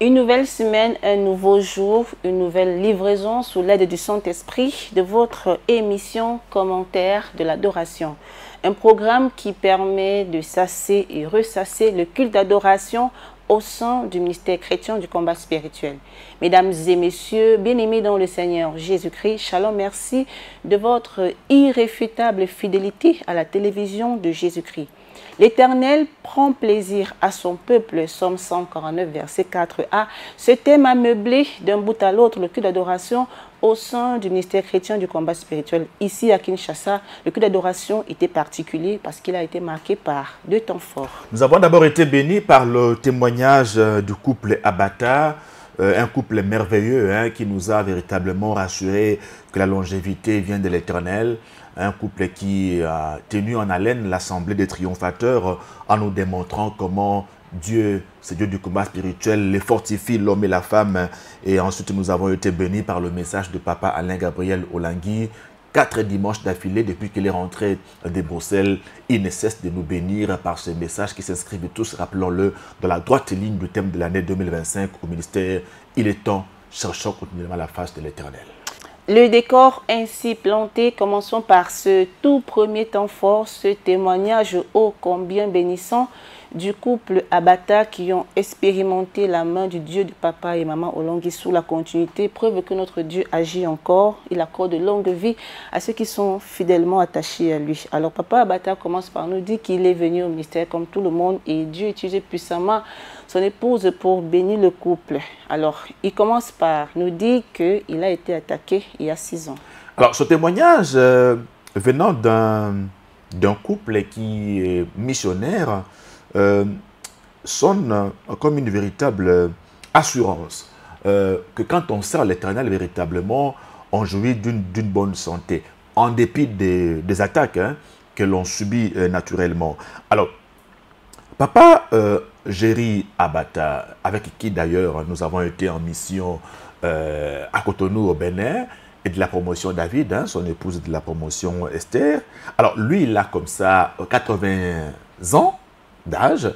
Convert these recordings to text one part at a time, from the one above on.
Une nouvelle semaine, un nouveau jour, une nouvelle livraison sous l'aide du Saint-Esprit de votre émission Commentaire de l'adoration. Un programme qui permet de sasser et ressasser le culte d'adoration au sein du ministère chrétien du combat spirituel. Mesdames et messieurs, bien-aimés dans le Seigneur Jésus-Christ, shalom, merci de votre irréfutable fidélité à la télévision de Jésus-Christ. L'Éternel prend plaisir à son peuple, Psaume 149, verset 4a. Ce thème a meublé d'un bout à l'autre le culte d'adoration au sein du ministère chrétien du combat spirituel. Ici à Kinshasa, le culte d'adoration était particulier parce qu'il a été marqué par deux temps forts. Nous avons d'abord été bénis par le témoignage du couple Abata, un couple merveilleux qui nous a véritablement rassuré que la longévité vient de l'Éternel. Un couple qui a tenu en haleine l'assemblée des triomphateurs en nous démontrant comment Dieu, ce Dieu du combat spirituel, les fortifie, l'homme et la femme. Et ensuite, nous avons été bénis par le message de Papa Alain Gabriel Olangui. 4 dimanches d'affilée depuis qu'il est rentré de Bruxelles. Il ne cesse de nous bénir par ce message qui s'inscrivent tous, rappelons-le, dans la droite ligne du thème de l'année 2025 au ministère. Il est temps, cherchons continuellement la face de l'Éternel. Le décor ainsi planté, commençons par ce tout premier temps fort, ce témoignage ô combien bénissant du couple Abata qui ont expérimenté la main du Dieu de papa et maman Olangui sous la continuité, preuve que notre Dieu agit encore. Il accorde longue vie à ceux qui sont fidèlement attachés à lui. Alors papa Abata commence par nous dire qu'il est venu au ministère comme tout le monde et Dieu utilisait puissamment son épouse pour bénir le couple. Alors il commence par nous dire qu'il a été attaqué il y a 6 ans. Alors ce témoignage venant d'un couple qui est missionnaire, sonne comme une véritable assurance que quand on sert l'Éternel véritablement, on jouit d'une bonne santé, en dépit des attaques que l'on subit naturellement. Alors, Papa Géry Abata, avec qui d'ailleurs nous avons été en mission à Cotonou au Bénin, et de la promotion David, son épouse de la promotion Esther. Alors lui, il a comme ça 80 ans d'âge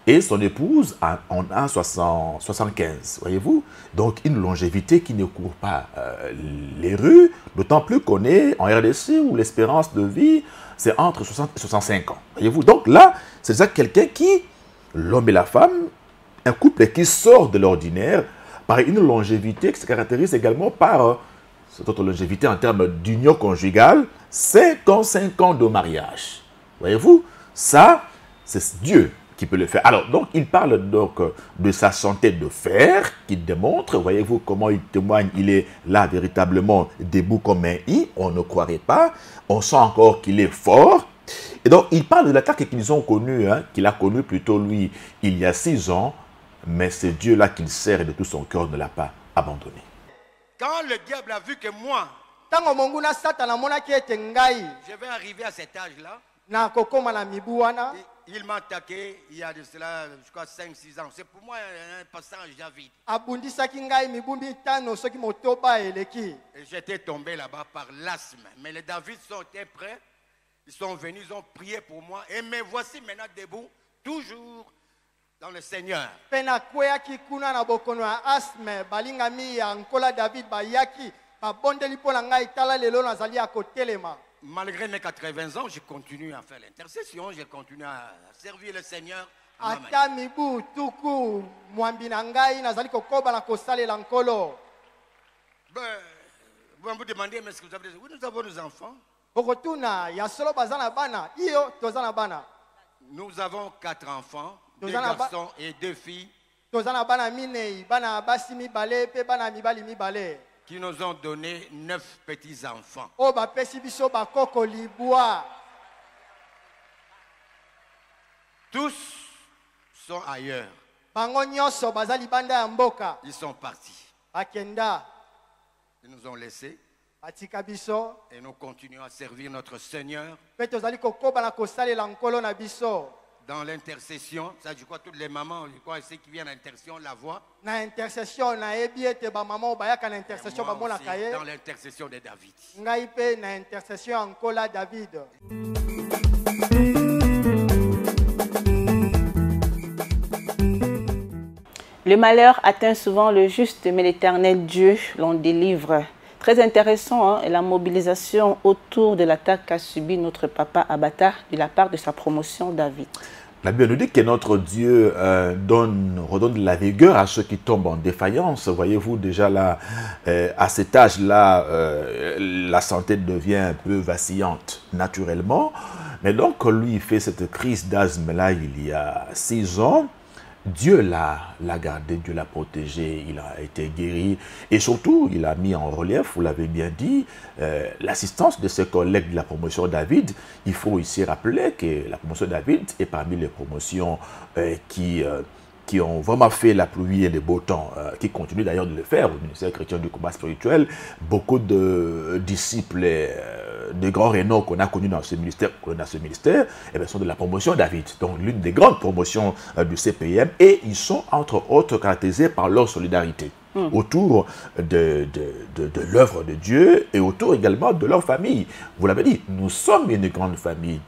et son épouse en a 75, voyez-vous. Donc une longévité qui ne court pas les rues, d'autant plus qu'on est en RDC où l'espérance de vie c'est entre 60 et 65 ans, voyez-vous. Donc là, c'est ça quelqu'un qui, l'homme et la femme, un couple qui sort de l'ordinaire par une longévité qui se caractérise également par cette autre longévité en termes d'union conjugale, 55 ans de mariage, voyez-vous. Ça, c'est Dieu qui peut le faire. Alors, donc, il parle donc de sa santé de fer, qui démontre, voyez-vous comment il témoigne, il est là véritablement debout comme un i, on ne croirait pas, on sent encore qu'il est fort. Et donc, il parle de l'attaque qu'ils ont connue, qu'il a connue plutôt lui, il y a 6 ans, mais c'est Dieu-là qu'il sert et de tout son cœur ne l'a pas abandonné. Quand le diable a vu que moi, je vais arriver à cet âge-là, il m'a attaqué il y a de cela, je crois, 5-6 ans. C'est pour moi un passage David. Et j'étais tombé là-bas par l'asthme. Mais les David sont prêts. Ils sont venus, ils ont prié pour moi. Et me voici maintenant debout, toujours dans le Seigneur. Malgré mes 80 ans, je continue à faire l'intercession, je continue à servir le Seigneur. Vous me demandez, mais est-ce que vous avez des... Oui, nous avons nos enfants. Nous avons 4 enfants, 2 garçons et 2 filles. Qui nous ont donné 9 petits-enfants. Tous sont ailleurs. Ils sont partis. Ils nous ont laissés. Et nous continuons à servir notre Seigneur. Dans l'intercession, ça je crois toutes les mamans, je crois ceux qui viennent à l'intercession la voix. Dans l'intercession de David. Le malheur atteint souvent le juste, mais l'Éternel Dieu l'en délivre. Très intéressant, la mobilisation autour de l'attaque qu'a subi notre papa Abata de la part de sa promotion David. La Bible nous dit que notre Dieu redonne de la vigueur à ceux qui tombent en défaillance. Voyez-vous, déjà là, à cet âge-là, la santé devient un peu vacillante naturellement. Mais donc, lui, il fait cette crise d'asthme-là il y a 6 ans. Dieu l'a gardé, Dieu l'a protégé, il a été guéri. Et surtout, il a mis en relief, vous l'avez bien dit, l'assistance de ses collègues de la promotion David. Il faut ici rappeler que la promotion David est parmi les promotions qui ont vraiment fait la pluie et le beau temps, qui continuent d'ailleurs de le faire au ministère chrétien du combat spirituel. Beaucoup de disciples de grands renom qu'on a connus dans ce ministère, sont de la promotion David, donc l'une des grandes promotions du CPM, et ils sont entre autres caractérisés par leur solidarité autour de l'œuvre de Dieu et autour également de leur famille. Vous l'avez dit, nous sommes une grande famille.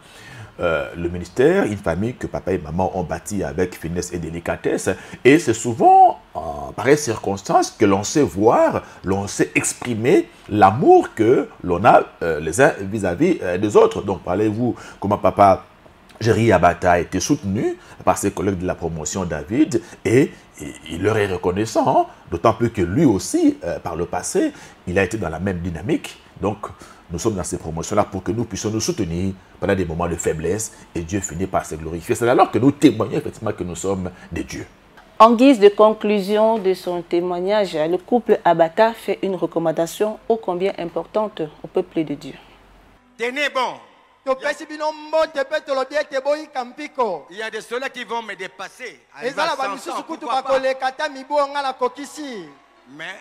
Le ministère, une famille que papa et maman ont bâtie avec finesse et délicatesse. Et c'est souvent, en pareille circonstance, que l'on sait voir, l'on sait exprimer l'amour que l'on a les uns vis-à-vis des autres. Donc, parlez-vous comment papa Jerry Abata a été soutenu par ses collègues de la promotion David et il leur est reconnaissant, d'autant plus que lui aussi, par le passé, il a été dans la même dynamique. Donc, nous sommes dans ces promotions-là pour que nous puissions nous soutenir pendant des moments de faiblesse et Dieu finit par se glorifier. C'est alors que nous témoignons effectivement que nous sommes des dieux. En guise de conclusion de son témoignage, le couple Abata fait une recommandation ô combien importante au peuple de Dieu. Tenez bon. Il y a de ceux-là qui vont me dépasser. Mais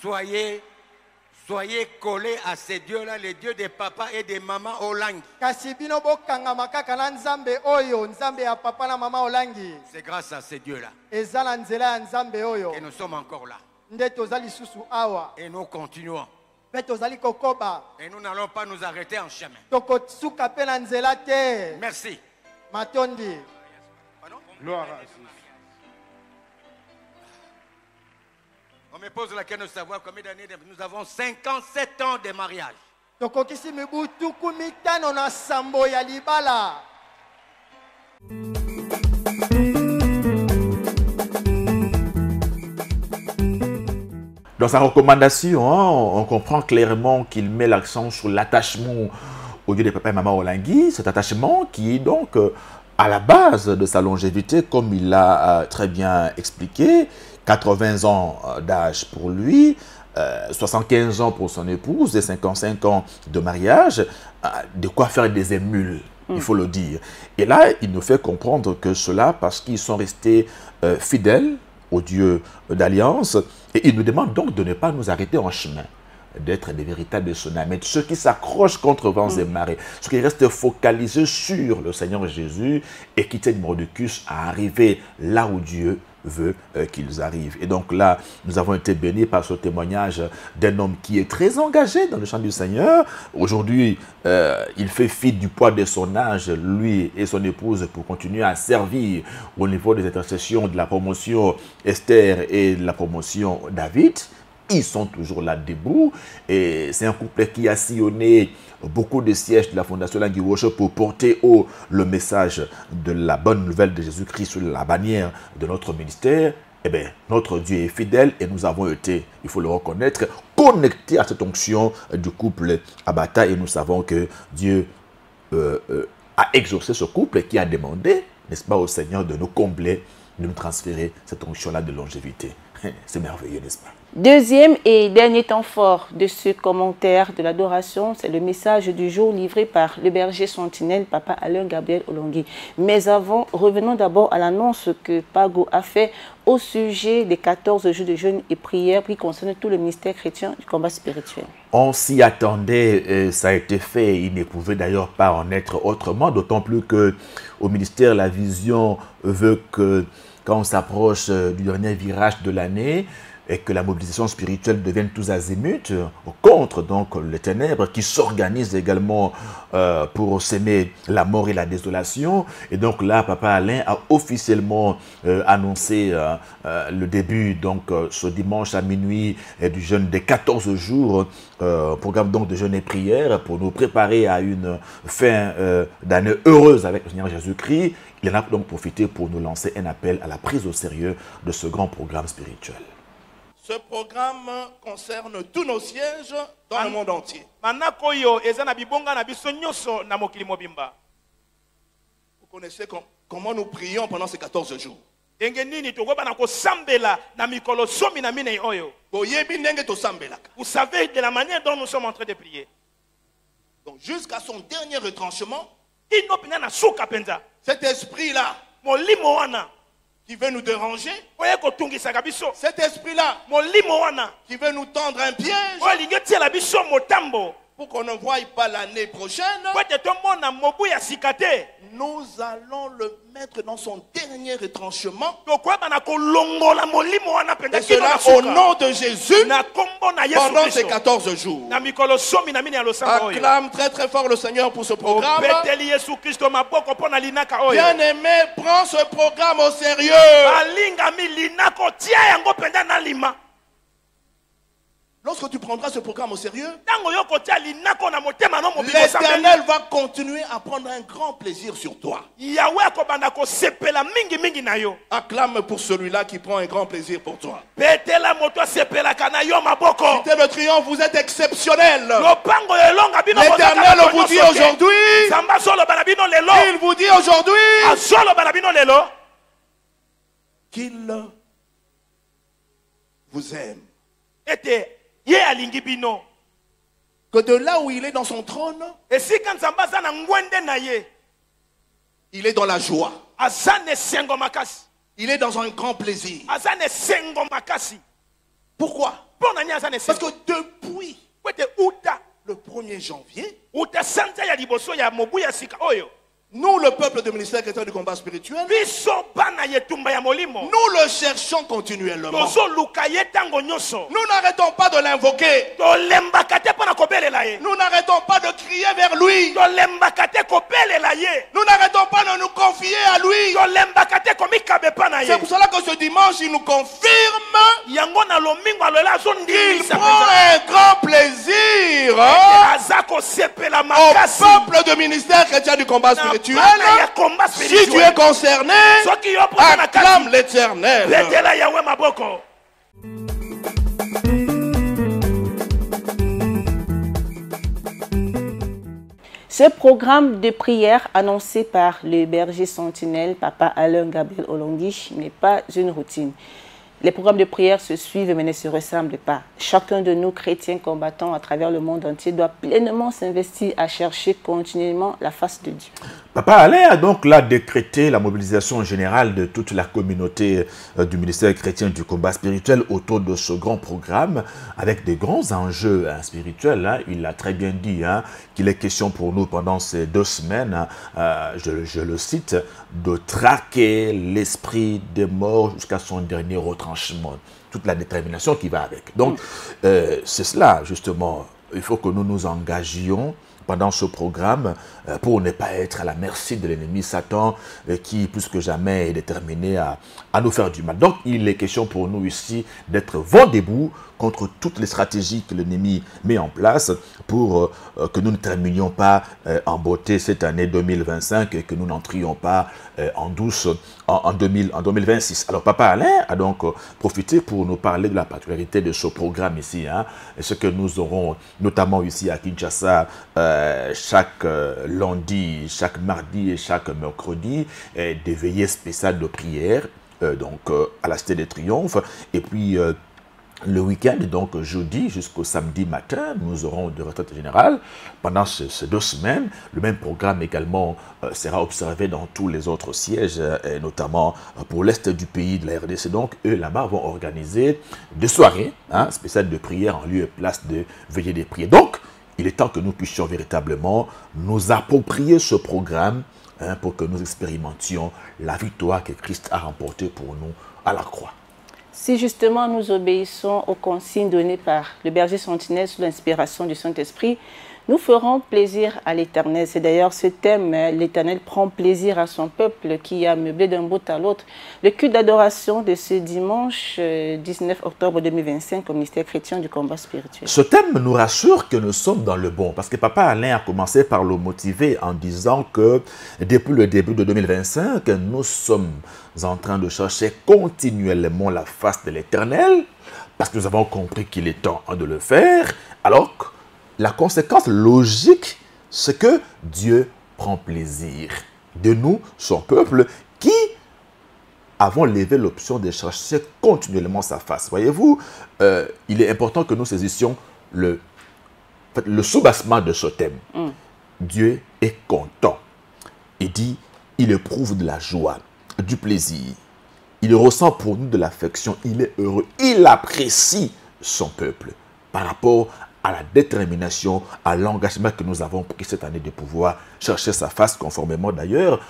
soyez collés à ces dieux-là, les dieux des papas et des mamans Olangi. C'est grâce à ces dieux-là que nous sommes encore là. Et nous continuons. Et nous n'allons pas nous arrêter en chemin. Merci. Gloire à Jésus. On me pose la question de savoir combien d'années nous avons. 57 ans de mariage. Dans sa recommandation, on comprend clairement qu'il met l'accent sur l'attachement au Dieu des papas et maman Olangi. Cet attachement qui est donc à la base de sa longévité, comme il l'a très bien expliqué. 80 ans d'âge pour lui, 75 ans pour son épouse et 55 ans de mariage, de quoi faire des émules, il faut le dire. Et là, il nous fait comprendre que cela parce qu'ils sont restés fidèles au Dieu d'alliance et il nous demande donc de ne pas nous arrêter en chemin, d'être des véritables tsunamis, ceux qui s'accrochent contre vents et marées, ceux qui restent focalisés sur le Seigneur Jésus et qui tiennent Mordicus à arriver là où Dieu veut qu'ils arrivent. Et donc là, nous avons été bénis par ce témoignage d'un homme qui est très engagé dans le champ du Seigneur. Aujourd'hui, il fait fi du poids de son âge, lui et son épouse, pour continuer à servir au niveau des intercessions de la promotion Esther et de la promotion David. Ils sont toujours là debout et c'est un couple qui a sillonné beaucoup de sièges de la Fondation Olangi Worship pour porter haut le message de la bonne nouvelle de Jésus-Christ sur la bannière de notre ministère. Eh bien, notre Dieu est fidèle et nous avons été, il faut le reconnaître, connectés à cette onction du couple Abata et nous savons que Dieu a exaucé ce couple qui a demandé, n'est-ce pas, au Seigneur de nous combler, de nous transférer cette onction-là de longévité. C'est merveilleux, n'est-ce pas? Deuxième et dernier temps fort de ce commentaire de l'adoration, c'est le message du jour livré par le berger sentinelle, Papa Alain Gabriel Olongui. Mais avant, revenons d'abord à l'annonce que Pago a fait au sujet des 14 jours de jeûne et prière qui concernent tout le ministère chrétien du combat spirituel. On s'y attendait, ça a été fait, il ne pouvait d'ailleurs pas en être autrement, d'autant plus que au ministère, la vision veut que quand on s'approche du dernier virage de l'année, et que la mobilisation spirituelle devienne tous azimuts contre donc les ténèbres qui s'organisent également pour s'aimer la mort et la désolation. Et donc là, Papa Alain a officiellement annoncé le début, donc ce dimanche à minuit, du jeûne des 14 jours, programme donc de jeûne et prière pour nous préparer à une fin d'année heureuse avec le Seigneur Jésus-Christ. Il en a donc profité pour nous lancer un appel à la prise au sérieux de ce grand programme spirituel. Ce programme concerne tous nos sièges dans le monde entier. Vous connaissez comment nous prions pendant ces 14 jours. Vous savez de la manière dont nous sommes en train de prier. Donc jusqu'à son dernier retranchement, cet esprit-là qui veut nous déranger, cet esprit-là qui veut nous tendre un piège pour qu'on ne voie pas l'année prochaine, nous allons le mettre dans son dernier retranchement. Et cela au nom de Jésus pendant ces 14 jours. Acclame très très fort le Seigneur pour ce programme. Bien-aimé, prends ce programme au sérieux. Lorsque tu prendras ce programme au sérieux, l'Éternel va continuer à prendre un grand plaisir sur toi. Acclame pour celui-là qui prend un grand plaisir pour toi. C'était le triomphe, vous êtes exceptionnel. L'Éternel vous dit aujourd'hui, il vous dit aujourd'hui qu'il vous aime. Que de là où il est dans son trône, il est dans la joie. Il est dans un grand plaisir. Pourquoi? Parce que depuis le 1er janvier, nous, le peuple du ministère chrétien du combat spirituel, nous le cherchons continuellement. Nous n'arrêtons pas de l'invoquer. Nous n'arrêtons pas de crier vers lui. Nous n'arrêtons pas de nous confier à lui. C'est pour cela que ce dimanche, il nous confirme qu'il prend un grand plaisir au peuple du ministère chrétien du combat spirituel. Si tu es concerné, acclame l'Éternel. Ce programme de prière annoncé par le berger sentinelle, Papa Alain Gabriel Olongui, n'est pas une routine. Les programmes de prière se suivent mais ne se ressemblent pas. Chacun de nous, chrétiens combattants à travers le monde entier, doit pleinement s'investir à chercher continuellement la face de Dieu. Papa Alain a donc là décrété la mobilisation générale de toute la communauté du ministère chrétien du combat spirituel autour de ce grand programme avec des grands enjeux spirituels. Il a très bien dit qu'il est question pour nous pendant ces 2 semaines, je le cite, de traquer l'esprit des morts jusqu'à son dernier retranchement. Toute la détermination qui va avec. Donc, c'est cela, justement. Il faut que nous nous engagions pendant ce programme pour ne pas être à la merci de l'ennemi Satan qui, plus que jamais, est déterminé à nous faire du mal. Donc, il est question pour nous ici d'être vent debout contre toutes les stratégies que l'ennemi met en place pour que nous ne terminions pas en beauté cette année 2025 et que nous n'entrions pas en douce en 2026. Alors, Papa Alain a donc profité pour nous parler de la particularité de ce programme ici, et ce que nous aurons notamment ici à Kinshasa chaque lundi, chaque mardi et chaque mercredi, des veillées spéciales de prière, donc à la Cité des Triomphes, et puis le week-end, donc jeudi jusqu'au samedi matin, nous aurons de retraite générale. Pendant ces 2 semaines, le même programme également sera observé dans tous les autres sièges, et notamment pour l'Est du pays de la RDC. Donc, eux, là-bas, vont organiser des soirées spéciales de prière en lieu et place de veillée des prières. Donc, il est temps que nous puissions véritablement nous approprier ce programme pour que nous expérimentions la victoire que Christ a remportée pour nous à la croix. Si justement nous obéissons aux consignes données par le berger sentinelle sous l'inspiration du Saint-Esprit, nous ferons plaisir à l'Éternel. C'est d'ailleurs ce thème, l'Éternel prend plaisir à son peuple, qui a meublé d'un bout à l'autre le culte d'adoration de ce dimanche 19 octobre 2025 au ministère chrétien du combat spirituel. Ce thème nous rassure que nous sommes dans le bon, parce que Papa Alain a commencé par le motiver en disant que depuis le début de 2025, nous sommes en train de chercher continuellement la face de l'Éternel, parce que nous avons compris qu'il est temps de le faire, alors que la conséquence logique, c'est que Dieu prend plaisir de nous, son peuple, qui avons levé l'option de chercher continuellement sa face. Voyez-vous, il est important que nous saisissions le soubassement de ce thème. Dieu est content. Il dit, il éprouve de la joie, du plaisir. Il ressent pour nous de l'affection, il est heureux. Il apprécie son peuple par rapport à la détermination, à l'engagement que nous avons pris cette année de pouvoir chercher sa face, conformément d'ailleurs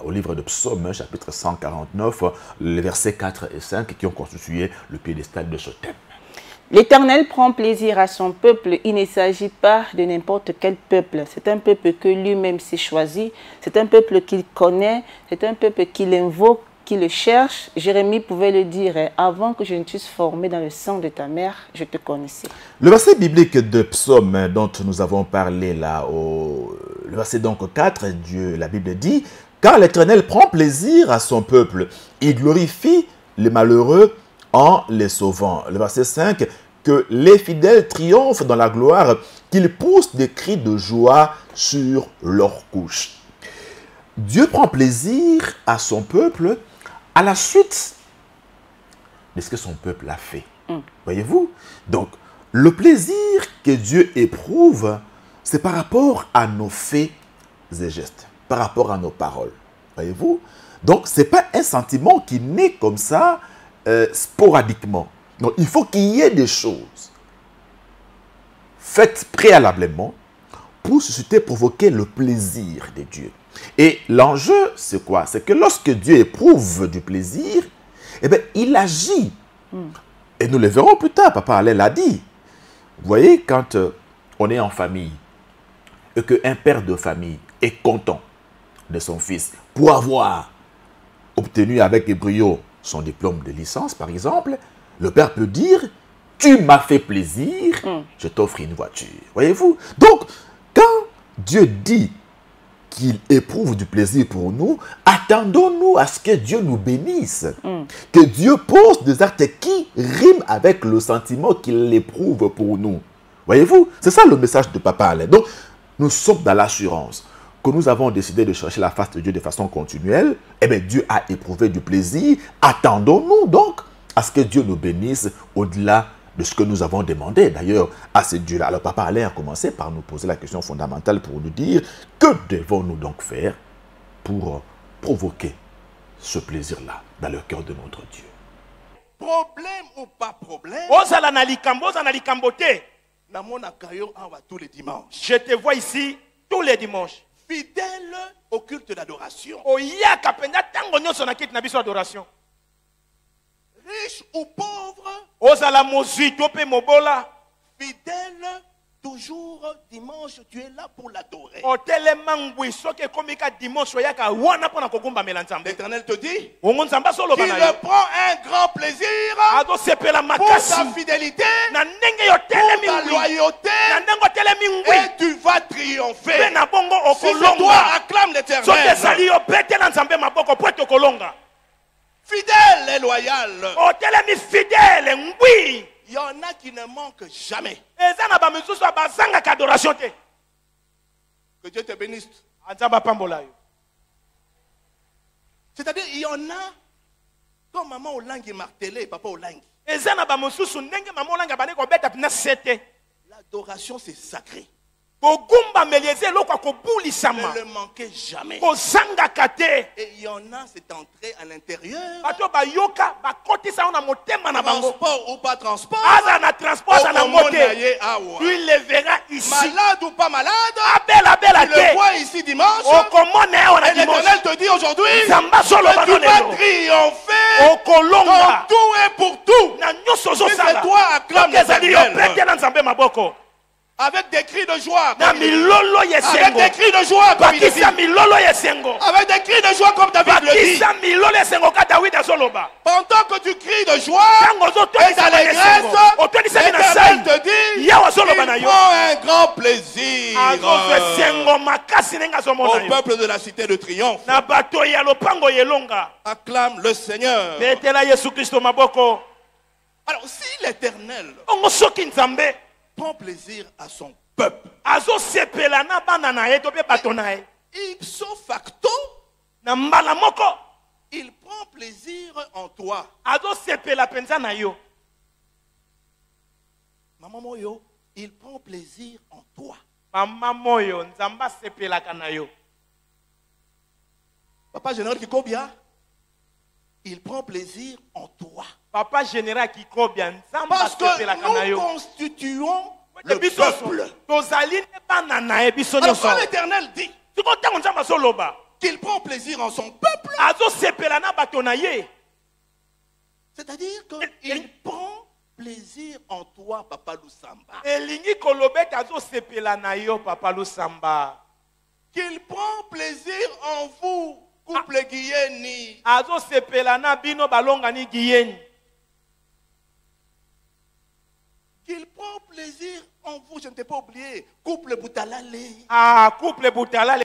au livre de Psaume, chapitre 149, les versets 4 et 5 qui ont constitué le piédestal de ce thème. L'Éternel prend plaisir à son peuple. Il ne s'agit pas de n'importe quel peuple. C'est un peuple que lui-même s'est choisi. C'est un peuple qu'il connaît. C'est un peuple qu'il invoque, qui le cherche. Jérémie pouvait le dire, avant que je ne t'eusse formé dans le sang de ta mère, je te connaissais. Le verset biblique de Psaume dont nous avons parlé là, le verset donc 4, la Bible dit, « Car l'Éternel prend plaisir à son peuple, il glorifie les malheureux en les sauvant. » Le verset 5, « Que les fidèles triomphent dans la gloire, qu'ils poussent des cris de joie sur leur couche. » Dieu prend plaisir à son peuple à la suite de ce que son peuple a fait. Voyez-vous? Donc, le plaisir que Dieu éprouve, c'est par rapport à nos faits et gestes, par rapport à nos paroles. Voyez-vous? Donc, ce n'est pas un sentiment qui naît comme ça, sporadiquement. Donc, il faut qu'il y ait des choses faites préalablement pour susciter, provoquer le plaisir de Dieu. Et l'enjeu, c'est quoi? C'est que lorsque Dieu éprouve du plaisir, eh bien, il agit. Et nous le verrons plus tard, Papa Alain l'a dit. Vous voyez, quand on est en famille, et qu'un père de famille est content de son fils pour avoir obtenu avec brio son diplôme de licence, par exemple, le père peut dire, tu m'as fait plaisir, je t'offre une voiture. Voyez-vous? Donc, quand Dieu dit qu'il éprouve du plaisir pour nous, attendons-nous à ce que Dieu nous bénisse. Que Dieu pose des actes qui riment avec le sentiment qu'il éprouve pour nous. Voyez-vous? C'est ça le message de Papa Alain. Donc, nous sommes dans l'assurance que nous avons décidé de chercher la face de Dieu de façon continuelle. Eh bien, Dieu a éprouvé du plaisir. Attendons-nous donc à ce que Dieu nous bénisse au-delà de ce que nous avons demandé d'ailleurs à ce Dieu-là. Alors Papa Alain a commencé par nous poser la question fondamentale pour nous dire que devons-nous donc faire pour provoquer ce plaisir-là dans le cœur de notre Dieu. Problème ou pas problème, tous les dimanches. Je te vois ici tous les dimanches. Fidèle au culte d'adoration. Riche ou pauvre, fidèle, toujours dimanche, tu es là pour l'adorer. L'Éternel te dit qu'il prend un grand plaisir pour sa fidélité, pour ta loyauté, et tu vas triompher. Si c'est toi, acclame l'Éternel. Fidèle et loyal. Il y en a qui ne manquent jamais. Que Dieu te bénisse. C'est-à-dire, il y en a, comme maman au langue martelé et papa au langue. L'adoration, c'est sacré. Ne le manquez jamais. Et il y en a, c'est entré à l'intérieur. Transport ou pas transport. Tu le verras ici. Malade ou pas malade. Tu le vois ici dimanche. Et l'Éternel te dit aujourd'hui que tu vas triompher Pour tout et pour tout. Si c'est toi, acclame l'Éternel. Avec des cris de joie. Avec des cris de joie comme il dit. Avec des cris de joie comme David le dit. Pendant que tu cries de joie et d'allégresse, l'Éternel te dit, il prend un grand plaisir au peuple de la cité de triomphe. Acclame le Seigneur. Alors si l'Éternel prend plaisir à son peuple, ipso facto, il prend plaisir en toi. Maman moyo, il prend plaisir en toi. Papa général Kikobia, il prend plaisir en toi. Papa général Kikobia, parce que nous constituons le peuple. Alors quand l'Éternel dit qu'il prend plaisir en son peuple, c'est-à-dire qu'il prend plaisir en toi, Papa Lusamba. Qu'il prend plaisir en vous, couple Guieni. Qu'il prend plaisir en vous, je ne t'ai pas oublié, couple Boutalale. Couple Boutalale,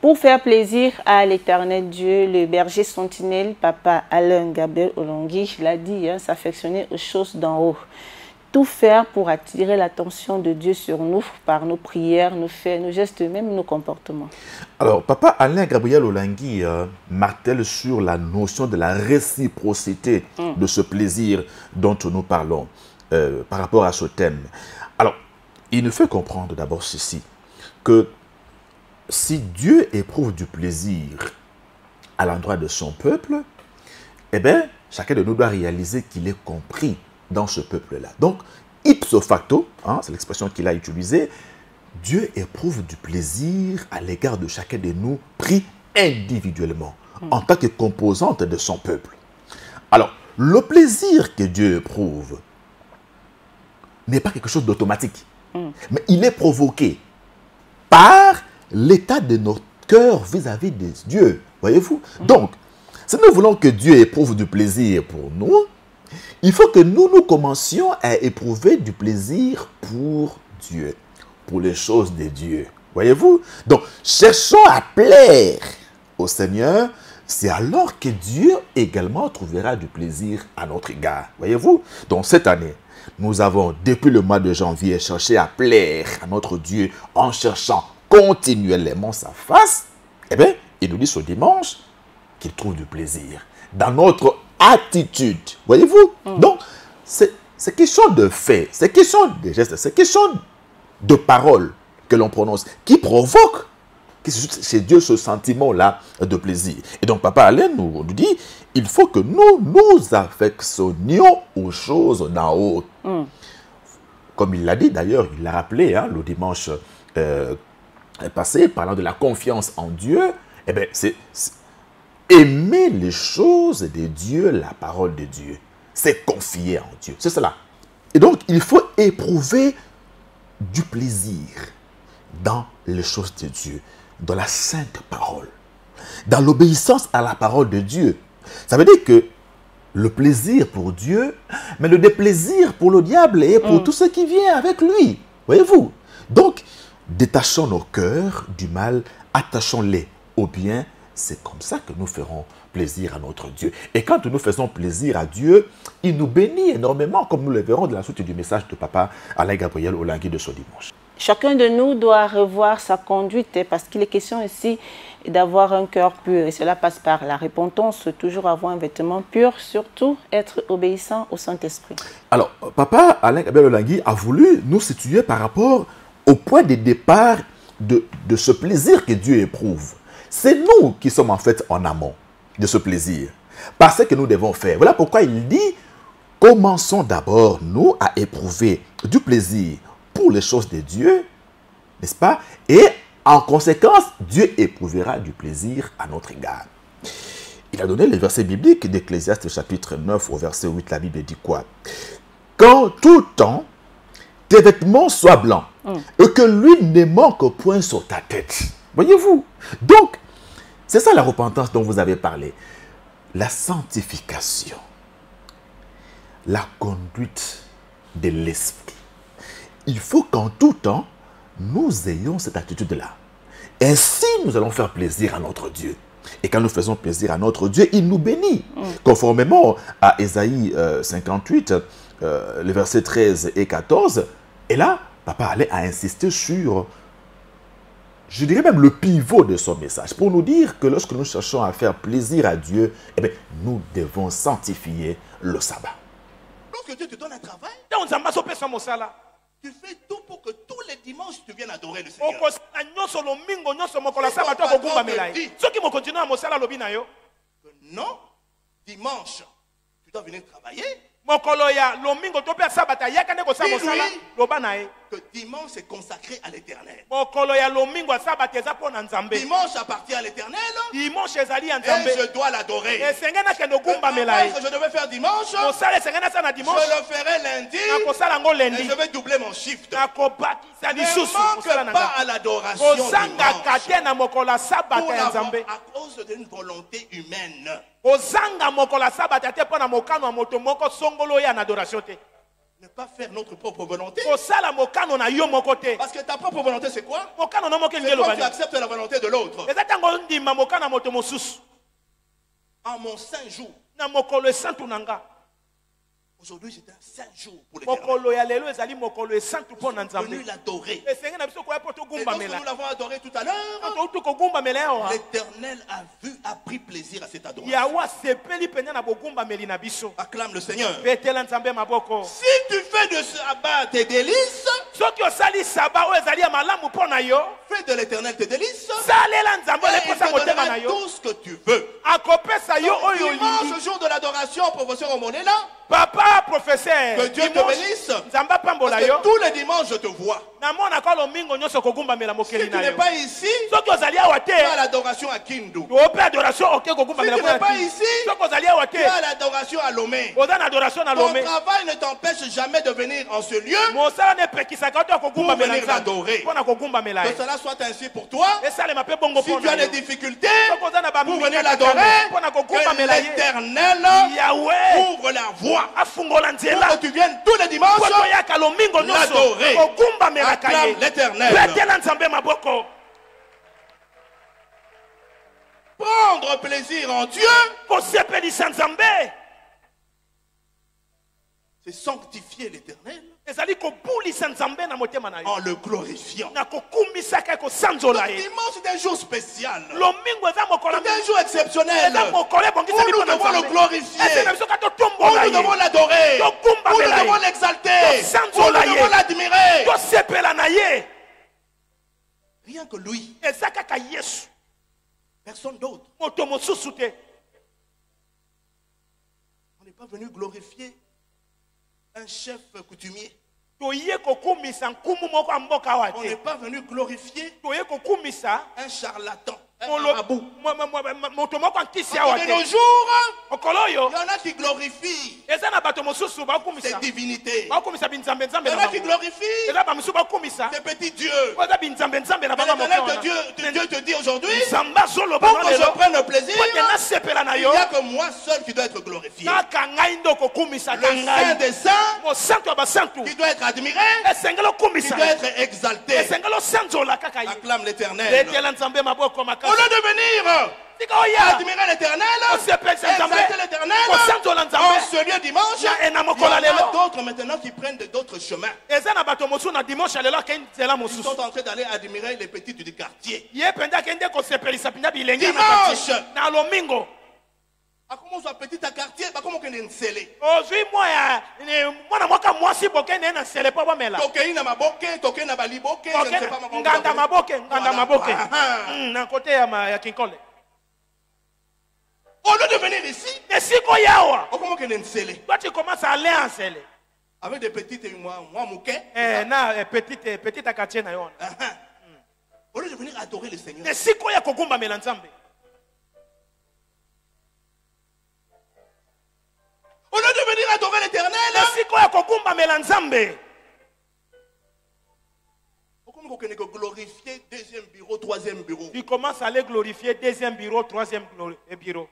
Pour faire plaisir à l'Éternel Dieu, le berger sentinelle, Papa Alain Gabriel Olongui, l'a dit, s'affectionner aux choses d'en haut. Tout faire pour attirer l'attention de Dieu sur nous par nos prières, nos faits, nos gestes, même nos comportements. Alors, Papa Alain Gabriel Olongui martèle sur la notion de la réciprocité de ce plaisir dont nous parlons par rapport à ce thème. Alors, il nous fait comprendre d'abord ceci, que si Dieu éprouve du plaisir à l'endroit de son peuple, eh bien, chacun de nous doit réaliser qu'il est compris dans ce peuple-là. Donc, ipso facto, c'est l'expression qu'il a utilisée, Dieu éprouve du plaisir à l'égard de chacun de nous, pris individuellement, en tant que composante de son peuple. Alors, le plaisir que Dieu éprouve n'est pas quelque chose d'automatique, mais il est provoqué par l'état de notre cœur vis-à-vis de Dieu. Voyez-vous? Donc, si nous voulons que Dieu éprouve du plaisir pour nous, il faut que nous commencions à éprouver du plaisir pour Dieu, pour les choses de Dieu. Voyez-vous? Donc, cherchons à plaire au Seigneur, c'est alors que Dieu également trouvera du plaisir à notre égard. Voyez-vous? Donc, cette année, nous avons, depuis le mois de janvier, cherché à plaire à notre Dieu en cherchant continuellement sa face. Eh bien, il nous dit ce dimanche qu'il trouve du plaisir dans notre attitude. Voyez-vous? Donc, c'est question de fait, c'est question de gestes, c'est question de paroles que l'on prononce qui provoque chez Dieu ce sentiment-là de plaisir. Et donc, Papa Alain nous dit, il faut que nous nous affectionnions aux choses d'en haut. Comme il l'a dit d'ailleurs, il l'a rappelé le dimanche passé, parlant de la confiance en Dieu, eh bien, c'est aimer les choses de Dieu, la parole de Dieu. C'est confier en Dieu. C'est cela. Et donc, il faut éprouver du plaisir dans les choses de Dieu, dans la sainte parole, dans l'obéissance à la parole de Dieu. Ça veut dire que le plaisir pour Dieu, mais le déplaisir pour le diable et pour tout ce qui vient avec lui. Voyez-vous? Donc, détachons nos cœurs du mal, attachons-les au bien. C'est comme ça que nous ferons plaisir à notre Dieu. Et quand nous faisons plaisir à Dieu, il nous bénit énormément, comme nous le verrons de la suite du message de Papa Alain Gabriel Olongui de ce dimanche. Chacun de nous doit revoir sa conduite parce qu'il est question ici d'avoir un cœur pur. Et cela passe par la repentance, toujours avoir un vêtement pur, surtout être obéissant au Saint-Esprit. Alors, Papa Alain Gabriel Olongui a voulu nous situer par rapport au point de départ de ce plaisir que Dieu éprouve. C'est nous qui sommes en fait en amont de ce plaisir. Parce que nous devons faire. Voilà pourquoi il dit, commençons d'abord, nous, à éprouver du plaisir pour les choses de Dieu, n'est-ce pas? Et en conséquence, Dieu éprouvera du plaisir à notre égard. Il a donné les versets bibliques d'Ecclésiaste chapitre 9 au verset 8. La Bible dit quoi? Quand tout temps, tes vêtements soient blancs et que l'huile ne manque point sur ta tête. Voyez-vous? Donc, c'est ça la repentance dont vous avez parlé. La sanctification, la conduite de l'esprit. Il faut qu'en tout temps, nous ayons cette attitude-là. Ainsi, nous allons faire plaisir à notre Dieu. Et quand nous faisons plaisir à notre Dieu, il nous bénit. Conformément à Ésaïe 58, les versets 13 et 14, et là, papa allait à insister sur, je dirais même le pivot de son message, pour nous dire que lorsque nous cherchons à faire plaisir à Dieu, eh bien, nous devons sanctifier le sabbat. Lorsque Dieu te donne un travail, tu fais tout pour que tous les dimanches tu viennes adorer le Seigneur. Non, dimanche, tu dois venir travailler. Que dimanche est consacré à l'Éternel. Dimanche appartient à l'Éternel. Et je dois l'adorer. Le travail que je devais faire dimanche, je le ferai lundi. Et je vais doubler mon shift. Ne manque pas à l'adoration dimanche. À cause d'une volonté humaine. Ne pas faire notre propre volonté. Parce que ta propre volonté, c'est quoi? C'est quand tu acceptes la volonté de l'autre. En mon saint jour. Aujourd'hui, c'est un saint jour pour l'Éternel. Venu l'adorer. Et lorsque nous l'avons adoré tout à l'heure, l'Éternel a pris plaisir à cette adoration. Acclame le Seigneur. Si tu fais de sabbat tes délices, fais de l'Éternel tes délices, et il te donnera tout ce que tu veux. Dimanche, jour de l'adoration, professeur Omonela, papa, professeur, que Dieu te bénisse. Parce que tous les dimanches je te vois. Si tu n'es pas ici, tu as l'adoration à Kindu. Si tu n'es pas ici, tu as l'adoration à Lomé. Ton travail ne t'empêche jamais de venir en ce lieu pour venir l'adorer. Que cela soit ainsi pour toi. Si tu as des difficultés pour venir l'adorer, que l'Éternel ouvre la voie pour que tu viennes tous les dimanches l'adorer. Acclame l'Éternel. Prendre plaisir en Dieu, c'est sanctifier l'Éternel en le glorifiant. Le dimanche c'est un jour spécial. C'est un jour exceptionnel où nous devons le glorifier, où nous devons l'adorer, où nous devons l'exalter, où nous devons l'admirer. Rien que lui. Personne d'autre. On n'est pas venu glorifier un chef coutumier. On n'est pas venu glorifier un charlatan. De nos jours, il y en a qui glorifient ces divinités. Il y en a qui glorifient ces petits dieux. Mais Dieu te dit aujourd'hui, pour que je prenne plaisir, il n'y a que moi seul qui doit être glorifié. Le Saint des Saints qui doit être admiré, qui doit être exalté. Acclame l'Éternel. Au lieu de venir admirer l'Éternel, exalter l'Éternel en ce lieu dimanche, il y en a d'autres maintenant qui prennent d'autres chemins. Ils sont en train d'aller admirer les petites du quartier. Dimanche, comment soit petit à quartier, comment qu'on est scellé. Tokéi na maboke, tokéi na baliboke, je ne sais pas comment. Nganda maboke. Au lieu de venir ici, Toi, tu commences à aller en selle. avec des petites moi mouquet. Petite à quartier. Au lieu de venir adorer le Seigneur. Au lieu de venir adorer l'Éternel, glorifier deuxième bureau, troisième bureau. tu commences à aller glorifier deuxième bureau, troisième bureau.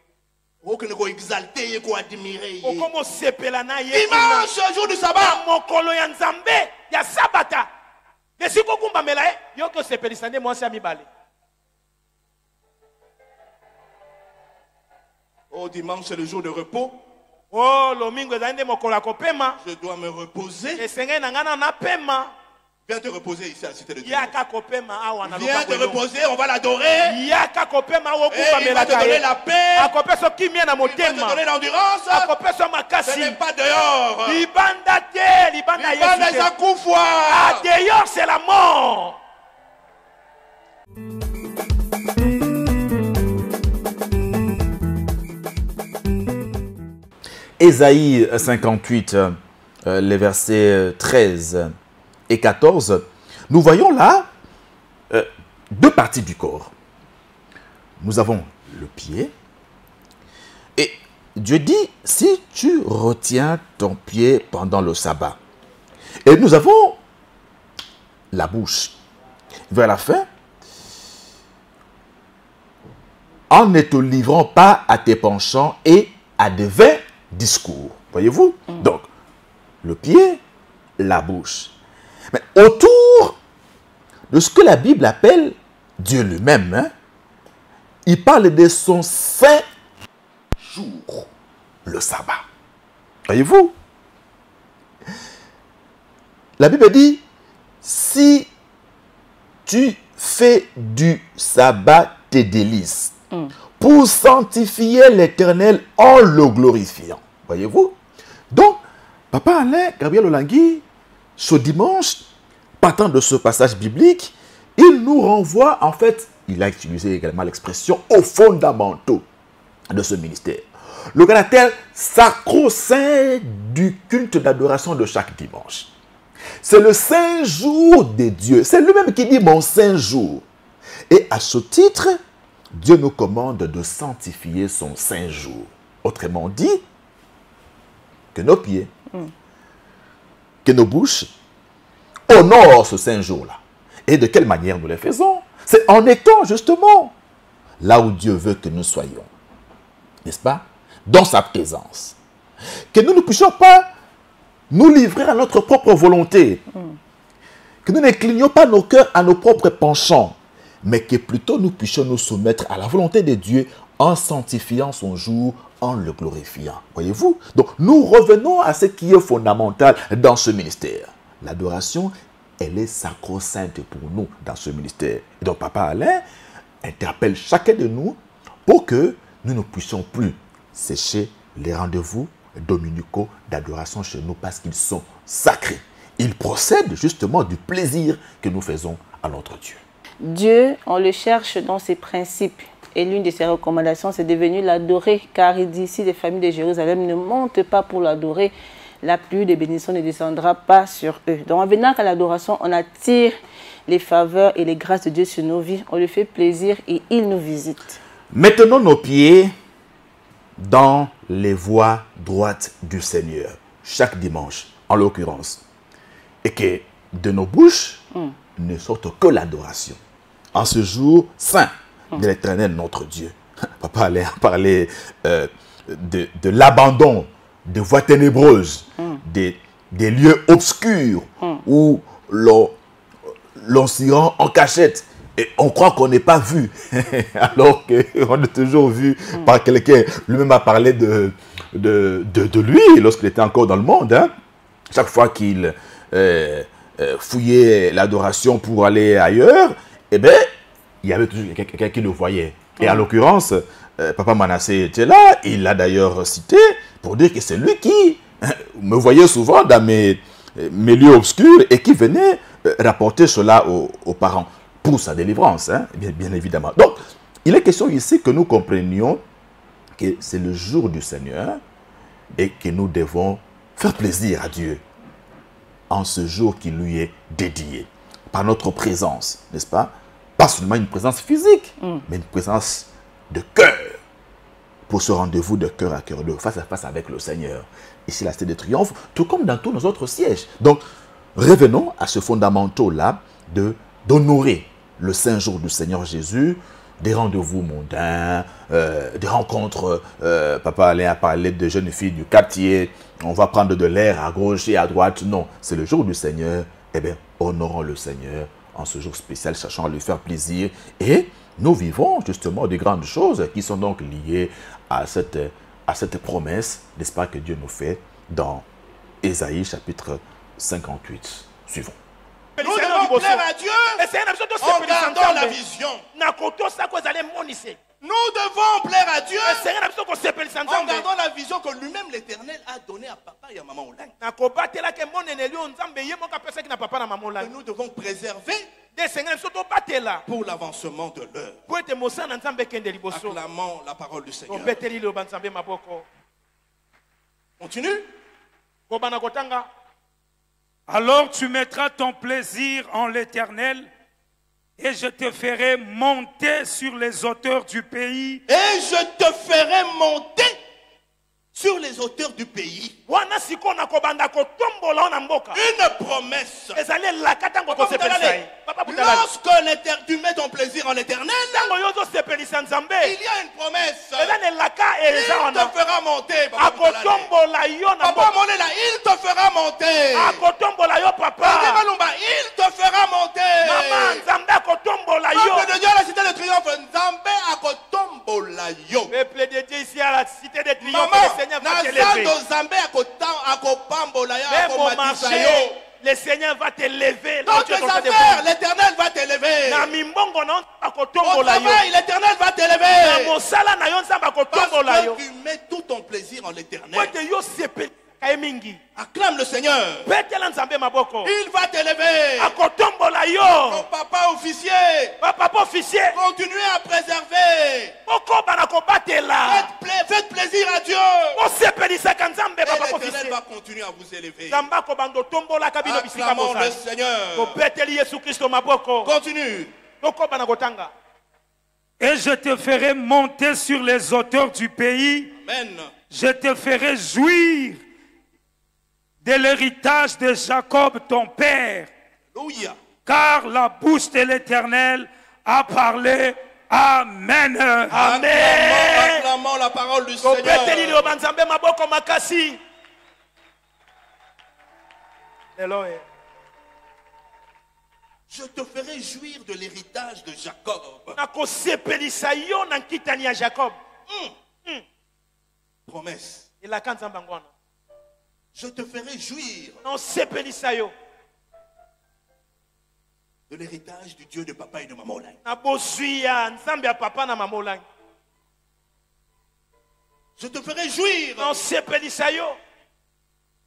Exalter et admirer. Dimanche, jour du sabbat. Oh, dimanche, c'est le jour de repos. Oh, lomingo zaende mokolo akopema. Je dois me reposer. Esenge na ngana na pema. Viens te reposer ici à la cité de Dieu. Yaka kopema awa na viens te reposer, on va l'adorer. Yaka kopema awa il va te donner la paix. Akopeso kimia na Il va motema. te donner l'endurance. Akopeso makasi. Ce n'est pas dehors. Libanda te, libanda Libanda Yesu. Zakufwa. Ah, dehors c'est la mort. Ésaïe 58, les versets 13 et 14, nous voyons là deux parties du corps. Nous avons le pied et Dieu dit, si tu retiens ton pied pendant le sabbat. Et nous avons la bouche. Vers la fin, en ne te livrant pas à tes penchants et à de vains discours. Voyez-vous? Donc, le pied, la bouche. Mais autour de ce que la Bible appelle Dieu lui-même, hein, il parle de son saint jour, le sabbat. Voyez-vous? La Bible dit, si tu fais du sabbat tes délices, pour sanctifier l'Éternel en le glorifiant. Voyez-vous? Donc, Papa Alain Gabriel Olangui, ce dimanche, partant de ce passage biblique, il nous renvoie, en fait, il a utilisé également l'expression aux fondamentaux de ce ministère. Le caractère sacro-saint du culte d'adoration de chaque dimanche. C'est le saint jour de Dieu. C'est lui-même qui dit mon saint jour. Et à ce titre, Dieu nous commande de sanctifier son saint jour. Autrement dit, que nos pieds, que nos bouches honorent ce saint jour-là. Et de quelle manière nous le faisons? C'est en étant justement là où Dieu veut que nous soyons. N'est-ce pas? Dans sa présence. Que nous ne puissions pas nous livrer à notre propre volonté. Que nous n'inclinions pas nos cœurs à nos propres penchants. Mais que plutôt nous puissions nous soumettre à la volonté de Dieu en sanctifiant son jour, en le glorifiant. Voyez-vous? Donc, nous revenons à ce qui est fondamental dans ce ministère. L'adoration, elle est sacro-sainte pour nous dans ce ministère. Et donc, Papa Alain interpelle chacun de nous pour que nous ne puissions plus sécher les rendez-vous dominicaux d'adoration chez nous parce qu'ils sont sacrés. Ils procèdent justement du plaisir que nous faisons à notre Dieu. Dieu, on le cherche dans ses principes. Et l'une de ses recommandations, c'est de venir l'adorer. Car il dit, si les familles de Jérusalem ne montent pas pour l'adorer, la pluie de bénédiction ne descendra pas sur eux. Donc en venant à l'adoration, on attire les faveurs et les grâces de Dieu sur nos vies. On lui fait plaisir et il nous visite. Mettons nos pieds dans les voies droites du Seigneur, chaque dimanche, en l'occurrence. Et que de nos bouches ne sorte que l'adoration. En ce jour saint de l'Éternel notre Dieu. Papa allait parler de l'abandon des voies ténébreuses, des lieux obscurs où l'on s'y rend en cachette et on croit qu'on n'est pas vu, alors qu'on est toujours vu par quelqu'un. Lui-même a parlé de lui lorsqu'il était encore dans le monde. Hein. Chaque fois qu'il fouillait l'adoration pour aller ailleurs, eh bien, il y avait toujours quelqu'un qui le voyait. Et en l'occurrence, Papa Manassé était là, il l'a d'ailleurs cité, pour dire que c'est lui qui me voyait souvent dans mes lieux obscurs et qui venait rapporter cela aux parents pour sa délivrance, hein, bien évidemment. Donc, il est question ici que nous comprenions que c'est le jour du Seigneur et que nous devons faire plaisir à Dieu en ce jour qui lui est dédié, par notre présence, n'est-ce pas? Pas seulement une présence physique, mais une présence de cœur, pour ce rendez-vous de cœur à cœur, de face à face avec le Seigneur. Ici, la Cité de Triomphe, tout comme dans tous nos autres sièges. Donc, revenons à ce fondamentaux-là d'honorer le Saint Jour du Seigneur Jésus, des rendez-vous mondains, des rencontres. Papa Alain a parlé de jeunes filles du quartier. On va prendre de l'air à gauche et à droite. Non, c'est le jour du Seigneur. Eh bien, honorons le Seigneur en ce jour spécial, cherchant à lui faire plaisir. Et nous vivons justement de grandes choses qui sont donc liées à cette promesse, n'est-ce pas, que Dieu nous fait dans Ésaïe chapitre 58. Suivons. Nous devons plaire à Dieu en gardant la vision. Nous devons plaire à Dieu en gardant la vision que lui-même l'Éternel a donnée à papa et à maman Olang. Que nous devons préserver pour l'avancement de l'heure. Acclamons la parole du Seigneur. Continue. Alors tu mettras ton plaisir en l'Éternel et je te ferai monter sur les hauteurs du pays. Et je te ferai monter sur les hauteurs du pays. Une promesse. Lorsque tu mets ton plaisir en l'Éternel, il y a une promesse. Il te fera monter. Papa Molela, il te fera monter. Il te fera monter. Peuple de Dieu à la Cité de Triomphe, Nzambe akotombola yo. Peuple de Dieu ici à la Cité de Triomphe, le Seigneur va te lever. Même au marché, le Seigneur va te lever. Dans tes affaires, l'Éternel va te lever. Au travail, l'Éternel va te lever. Parce que tu mets tout ton plaisir en l'Éternel. Acclame le Seigneur. Il va t'élever. Ton papa officier. Continuez à préserver. Faites plaisir à Dieu. Et l'Éternel va continuer à vous élever. Acclamons le Seigneur. Continue. Et je te ferai monter sur les hauteurs du pays. Amen. Je te ferai jouir de l'héritage de Jacob ton père. Alléluia. Car la bouche de l'Éternel a parlé. Amen. Amen. Acclamons la parole du Seigneur. Je te ferai jouir de l'héritage de Jacob. Promesse. Je te ferai jouir de l'héritage du Dieu de papa et de maman Olang. Je te ferai jouir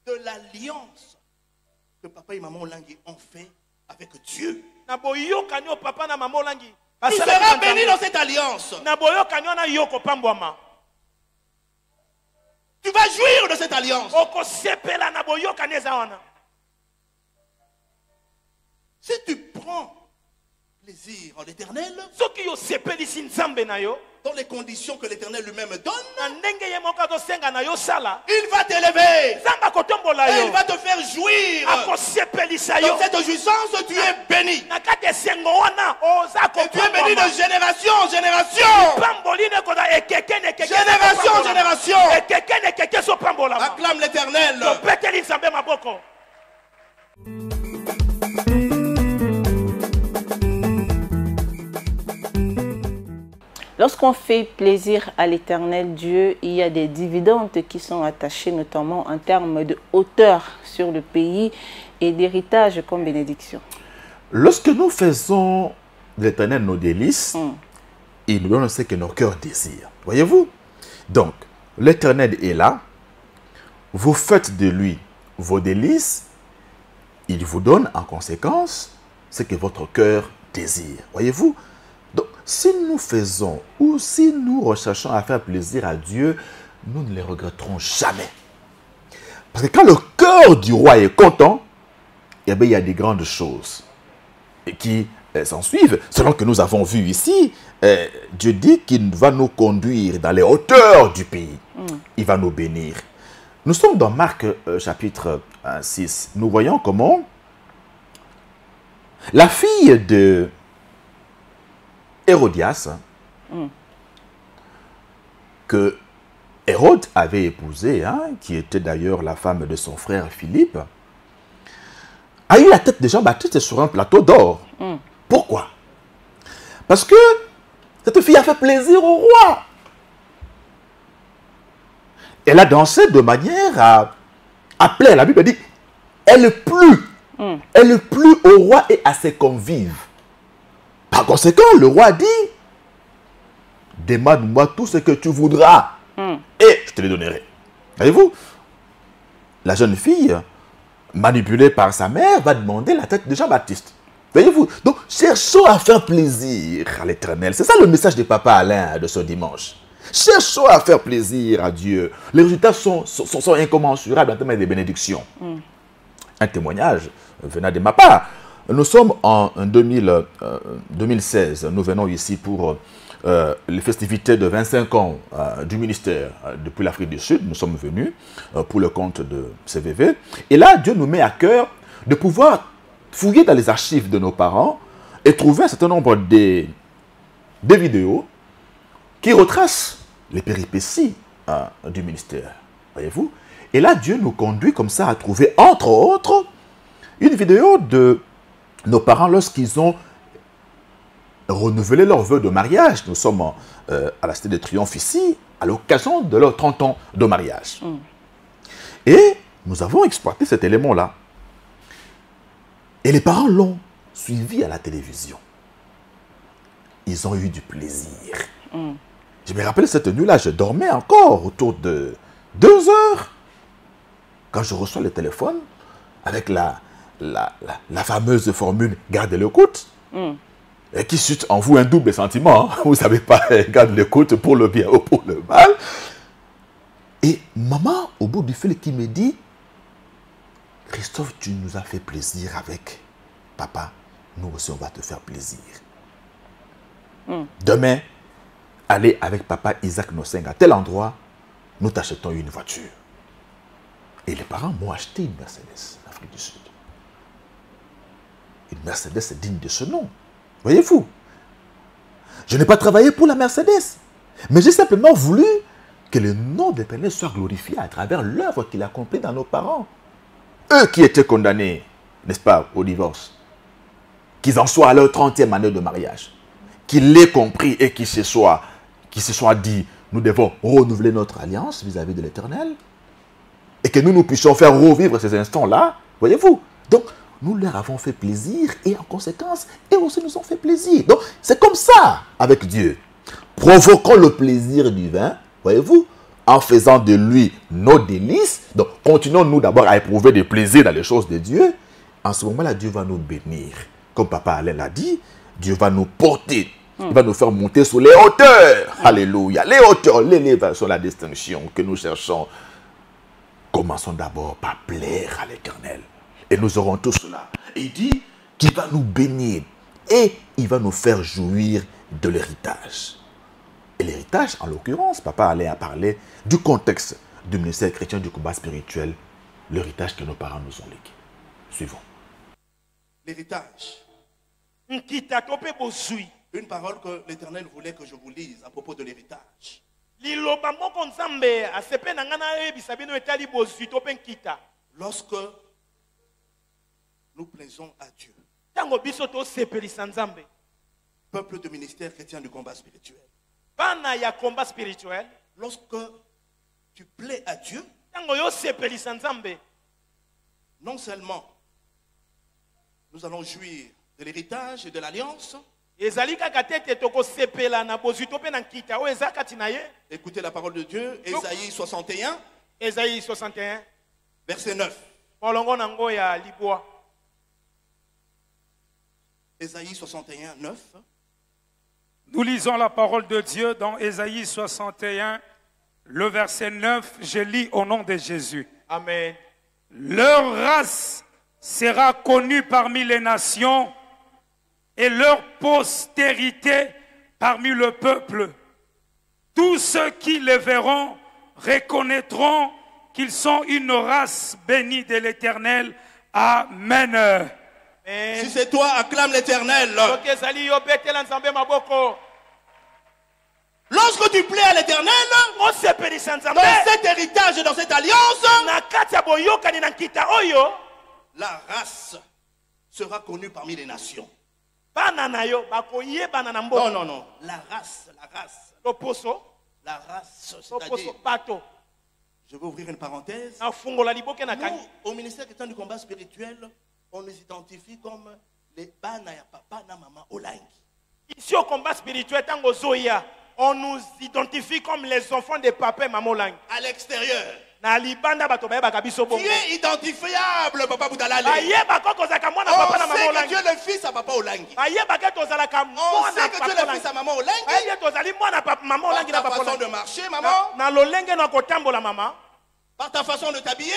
de l'alliance que papa et maman Olang ont fait avec Dieu. Tu seras béni dans cette alliance. Tu vas jouir de cette alliance. Si tu prends plaisir en l'Éternel, dans les conditions que l'Éternel lui-même donne, il va t'élever. Et il va te faire jouir. Dans cette jouissance, tu es béni. Et tu es béni de génération en génération. Génération en génération. Acclame l'Éternel. Lorsqu'on fait plaisir à l'Éternel Dieu, il y a des dividendes qui sont attachés, notamment en termes de hauteur sur le pays et d'héritage comme bénédiction. Lorsque nous faisons de l'Éternel nos délices, il nous donne ce que nos cœurs désirent. Voyez-vous? Donc, l'Éternel est là, vous faites de lui vos délices, il vous donne en conséquence ce que votre cœur désire. Voyez-vous? Donc, si nous faisons ou si nous recherchons à faire plaisir à Dieu, nous ne les regretterons jamais. Parce que quand le cœur du roi est content, eh bien, il y a des grandes choses qui s'en suivent. Selon que nous avons vu ici, Dieu dit qu'il va nous conduire dans les hauteurs du pays. Il va nous bénir. Nous sommes dans Marc chapitre 6. Nous voyons comment la fille de Hérodias, que Hérode avait épousée, qui était d'ailleurs la femme de son frère Philippe, a eu la tête de Jean-Baptiste sur un plateau d'or. Pourquoi? Parce que cette fille a fait plaisir au roi. Elle a dansé de manière à plaire. La Bible dit, elle plut au roi et à ses convives. Par conséquent, le roi dit, demande-moi tout ce que tu voudras et je te le donnerai. Voyez-vous, la jeune fille, manipulée par sa mère, va demander la tête de Jean-Baptiste. Voyez-vous, donc cherchons à faire plaisir à l'Éternel. C'est ça le message de Papa Alain de ce dimanche. Cherchons à faire plaisir à Dieu. Les résultats sont incommensurables en termes de bénédictions. Un témoignage venant de ma part. Nous sommes en 2016. Nous venons ici pour les festivités de 25 ans du ministère depuis l'Afrique du Sud. Nous sommes venus pour le compte de CVV. Et là, Dieu nous met à cœur de pouvoir fouiller dans les archives de nos parents et trouver un certain nombre de vidéos qui retracent les péripéties du ministère. Voyez-vous? Et là, Dieu nous conduit comme ça à trouver, entre autres, une vidéo de nos parents lorsqu'ils ont renouvelé leur vœu de mariage. Nous sommes à la Cité de Triomphe ici, à l'occasion de leurs 30 ans de mariage. Et nous avons exploité cet élément-là. Et les parents l'ont suivi à la télévision. Ils ont eu du plaisir. Je me rappelle cette nuit-là, je dormais encore autour de 2 heures. Quand je reçois le téléphone avec la fameuse formule « garde l'écoute », et qui suscite en vous un double sentiment. Vous ne savez pas, garde l'écoute pour le bien ou pour le mal. Et maman, au bout du fil, qui me dit « Christophe, tu nous as fait plaisir avec papa. Nous aussi, on va te faire plaisir. Demain, allez avec papa Isaac Noseng à tel endroit, nous t'achetons une voiture. » Et les parents m'ont acheté une Mercedes en Afrique du Sud. Une Mercedes digne de ce nom. Voyez-vous, je n'ai pas travaillé pour la Mercedes, mais j'ai simplement voulu que le nom de l'Éternel soit glorifié à travers l'œuvre qu'il a accomplie dans nos parents. Eux qui étaient condamnés, n'est-ce pas, au divorce, qu'ils en soient à leur 30e année de mariage, qu'ils l'aient compris et qu'ils se soient dit, nous devons renouveler notre alliance vis-à-vis de l'Éternel, et que nous puissions faire revivre ces instants-là, voyez-vous. Donc, nous leur avons fait plaisir et en conséquence, eux aussi nous ont fait plaisir. Donc, c'est comme ça avec Dieu. Provoquons le plaisir divin, voyez-vous, en faisant de lui nos délices. Donc, continuons-nous d'abord à éprouver des plaisirs dans les choses de Dieu. En ce moment-là, Dieu va nous bénir. Comme Papa Alain l'a dit, Dieu va nous porter. Il va nous faire monter sur les hauteurs. Alléluia. Les hauteurs, l'élévation, la distinction que nous cherchons. Commençons d'abord par plaire à l'Éternel. Et nous aurons tout cela. Et il dit qu'il va nous bénir. Et il va nous faire jouir de l'héritage. Et l'héritage, en l'occurrence, Papa Alain a parlé du contexte du ministère chrétien du combat spirituel. L'héritage que nos parents nous ont légué. Suivons. L'héritage. Une parole que l'Éternel voulait que je vous lise à propos de l'héritage. Lorsque nous plaisons à Dieu, peuple de ministère chrétien du combat spirituel, lorsque tu plais à Dieu, non seulement nous allons jouir de l'héritage et de l'alliance. Écoutez la parole de Dieu, Ésaïe 61, verset 9. Ésaïe 61, 9. Nous lisons la parole de Dieu dans Ésaïe 61, le verset 9. Je lis au nom de Jésus. Amen. Leur race sera connue parmi les nations et leur postérité parmi le peuple. Tous ceux qui les verront reconnaîtront qu'ils sont une race bénie de l'Éternel. Amen. Si c'est toi, acclame l'Éternel. Lorsque tu plais à l'Éternel, dans cet héritage et dans cette alliance, la race sera connue parmi les nations. Non, non, non. La race. La race, c'est-à-dire, je vais ouvrir une parenthèse. Nous, au ministère chrétien du combat spirituel, on nous identifie comme les bana ya papa na maman olangi. Ici au combat spirituel, tango zoya, on nous identifie comme les enfants de papa et maman olangi. À l'extérieur, tu es identifiable, papa Boudalale. On sait que tu es le fils à papa olangi. On sait que tu es le fils à maman olangi. Par ta façon de marcher, maman. Par ta façon de t'habiller.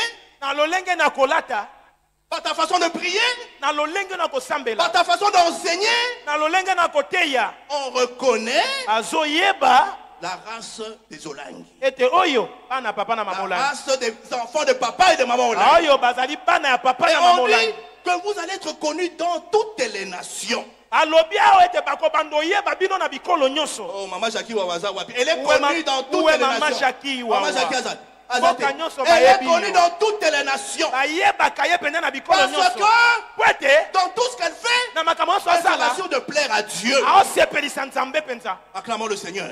Par ta façon de prier. Par ta façon d'enseigner. On reconnaît la race des Olangi. La race des enfants de papa et de maman Olangi. Et on dit que vous allez être connus dans toutes les nations. Oh, maman Jackie Wawaza Wapi. Elle est connue dans toutes les nations. Maman Jackie Azad. Elle est connue dans toutes les nations. Parce que dans tout ce qu'elle fait, elle s'assure de plaire à Dieu. Acclamons le Seigneur.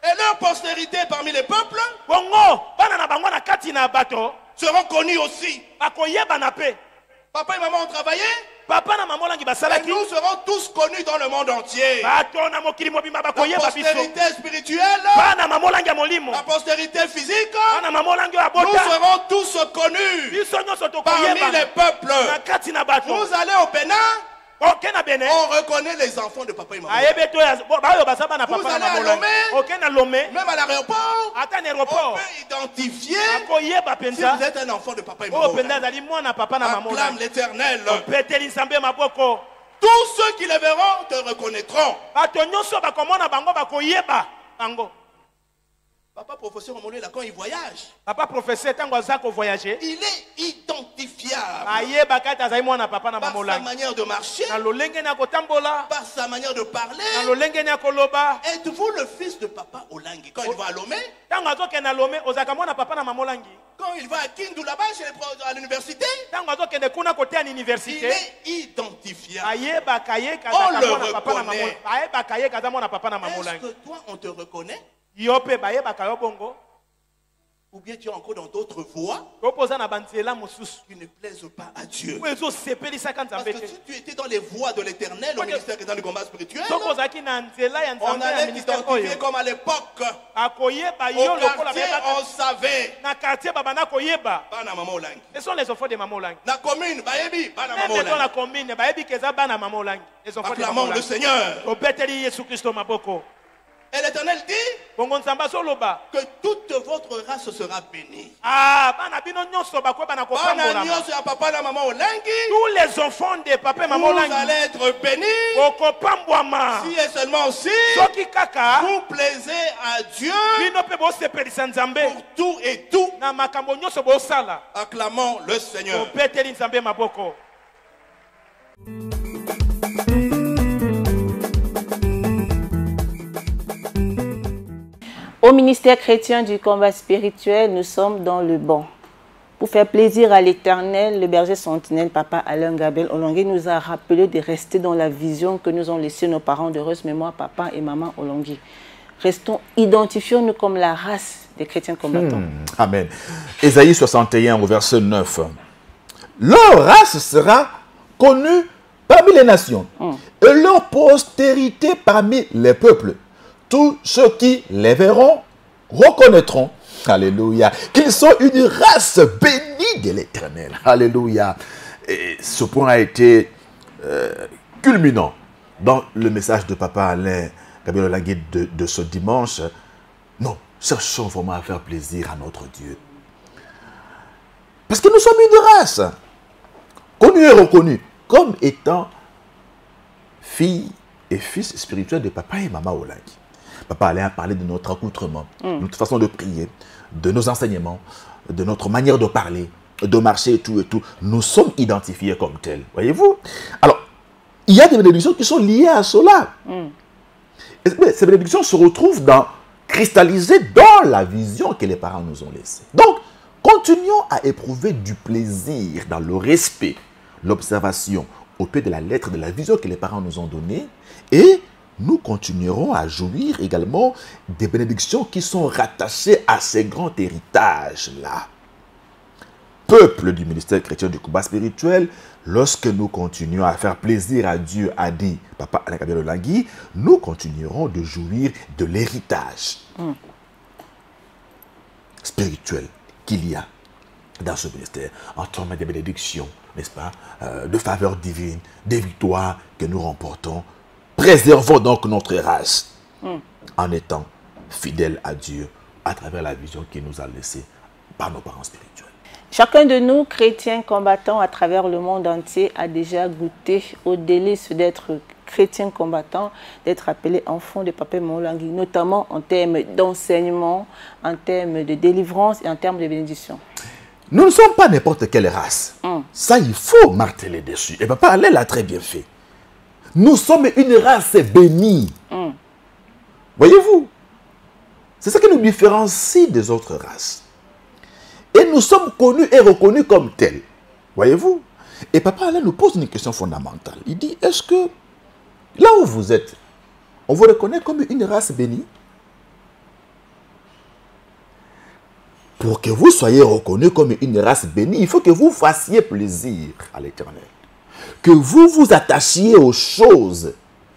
Et leur postérité parmi les peuples seront connus aussi. Papa et maman ont travaillé. Et nous serons tous connus dans le monde entier. La postérité spirituelle, la postérité physique, nous serons tous connus parmi les peuples. Vous allez au Bénin, on reconnaît les enfants de papa et maman. Vous allez à Lomé, même à l'aéroport, on peut identifier si vous êtes un enfant de papa et maman. Acclame l'Éternel. Tous ceux qui les verront te reconnaîtront. Papa professeur Omolé, quand il voyage, il est identifiable par sa manière de marcher, par sa manière de parler. Êtes-vous le fils de papa Olangi? Quand il va à Lomé, quand il va à Kindu là-bas à l'université, il est identifiable. On le reconnaît. Est-ce que toi on te reconnaît? Ou bien tu es encore dans d'autres voies qui ne plaisent pas à Dieu. Parce que si tu étais dans les voies de l'Éternel au ministère chrétien du combat spirituel, on allait t'identifier comme à l'époque. Au quartier, on savait. Ce sont les enfants de Maman Olangi. La commune, Même dans la commune, acclamons le Seigneur. Et l'Éternel dit que toute votre race sera bénie. Tous les enfants de papa et maman vous allez être bénis. Si et seulement si vous plaisez à Dieu pour tout et tout. Acclamons le Seigneur. Au ministère chrétien du combat spirituel, nous sommes dans le banc. Pour faire plaisir à l'Éternel, le berger sentinelle, Papa Alain Gabel Olongui, nous a rappelé de rester dans la vision que nous ont laissée nos parents d'heureuse mémoire, Papa et Maman Olongui. Restons, identifions-nous comme la race des chrétiens combattants. Amen. Ésaïe 61 au verset 9. Leur race sera connue parmi les nations et leur postérité parmi les peuples. Tous ceux qui les verront reconnaîtront, alléluia, qu'ils sont une race bénie de l'Éternel. Alléluia. Et ce point a été culminant dans le message de Papa Alain Gabriel Olangui de ce dimanche, non, cherchons vraiment à faire plaisir à notre Dieu. Parce que nous sommes une race, connue et reconnue, comme étant filles et fils spirituels de Papa et Maman Olangui. Papa Alain a parlé de notre accoutrement, de notre façon de prier, de nos enseignements, de notre manière de parler, de marcher et tout et tout. Nous sommes identifiés comme tels, voyez-vous. Alors, il y a des bénédictions qui sont liées à cela. Et ces bénédictions se retrouvent cristallisées dans la vision que les parents nous ont laissée. Donc, continuons à éprouver du plaisir dans le respect, l'observation, au pied de la lettre de la vision que les parents nous ont donnée, et nous continuerons à jouir également des bénédictions qui sont rattachées à ces grands héritages-là. Peuple du ministère chrétien du combat spirituel, lorsque nous continuons à faire plaisir à Dieu, a dit Papa Alain Gabriel Olangui, nous continuerons de jouir de l'héritage spirituel qu'il y a dans ce ministère, en termes de bénédictions, n'est-ce pas, de faveurs divines, des victoires que nous remportons. Préservons donc notre race en étant fidèles à Dieu à travers la vision qu'il nous a laissée par nos parents spirituels. Chacun de nous, chrétiens combattants à travers le monde entier, a déjà goûté au délice d'être chrétien combattant, d'être appelé enfant de Papa Olangui, notamment en termes d'enseignement, en termes de délivrance et en termes de bénédiction. Nous ne sommes pas n'importe quelle race. Ça, il faut marteler dessus. Et Papa Alain l'a très bien fait. Nous sommes une race bénie. Voyez-vous? C'est ça qui nous différencie des autres races. Et nous sommes connus et reconnus comme tels. Voyez-vous? Et Papa Alain nous pose une question fondamentale. Il dit, est-ce que là où vous êtes, on vous reconnaît comme une race bénie? Pour que vous soyez reconnus comme une race bénie, il faut que vous fassiez plaisir à l'Éternel. Que vous vous attachiez aux choses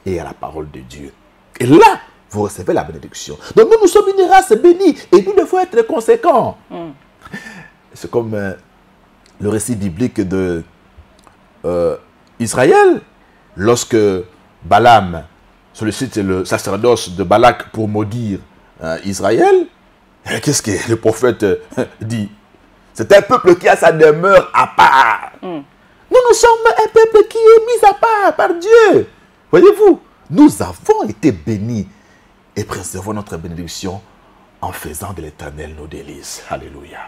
et à la parole de Dieu. Et là, vous recevez la bénédiction. Donc nous sommes une race bénie et nous devons être conséquents. C'est comme le récit biblique de Israël, lorsque Balaam sollicite le sacerdoce de Balak pour maudire Israël. Qu'est-ce que le prophète dit? C'est un peuple qui a sa demeure à part. Nous sommes un peuple qui est mis à part par Dieu. Voyez-vous, nous avons été bénis et préservons notre bénédiction en faisant de l'Éternel nos délices. Alléluia.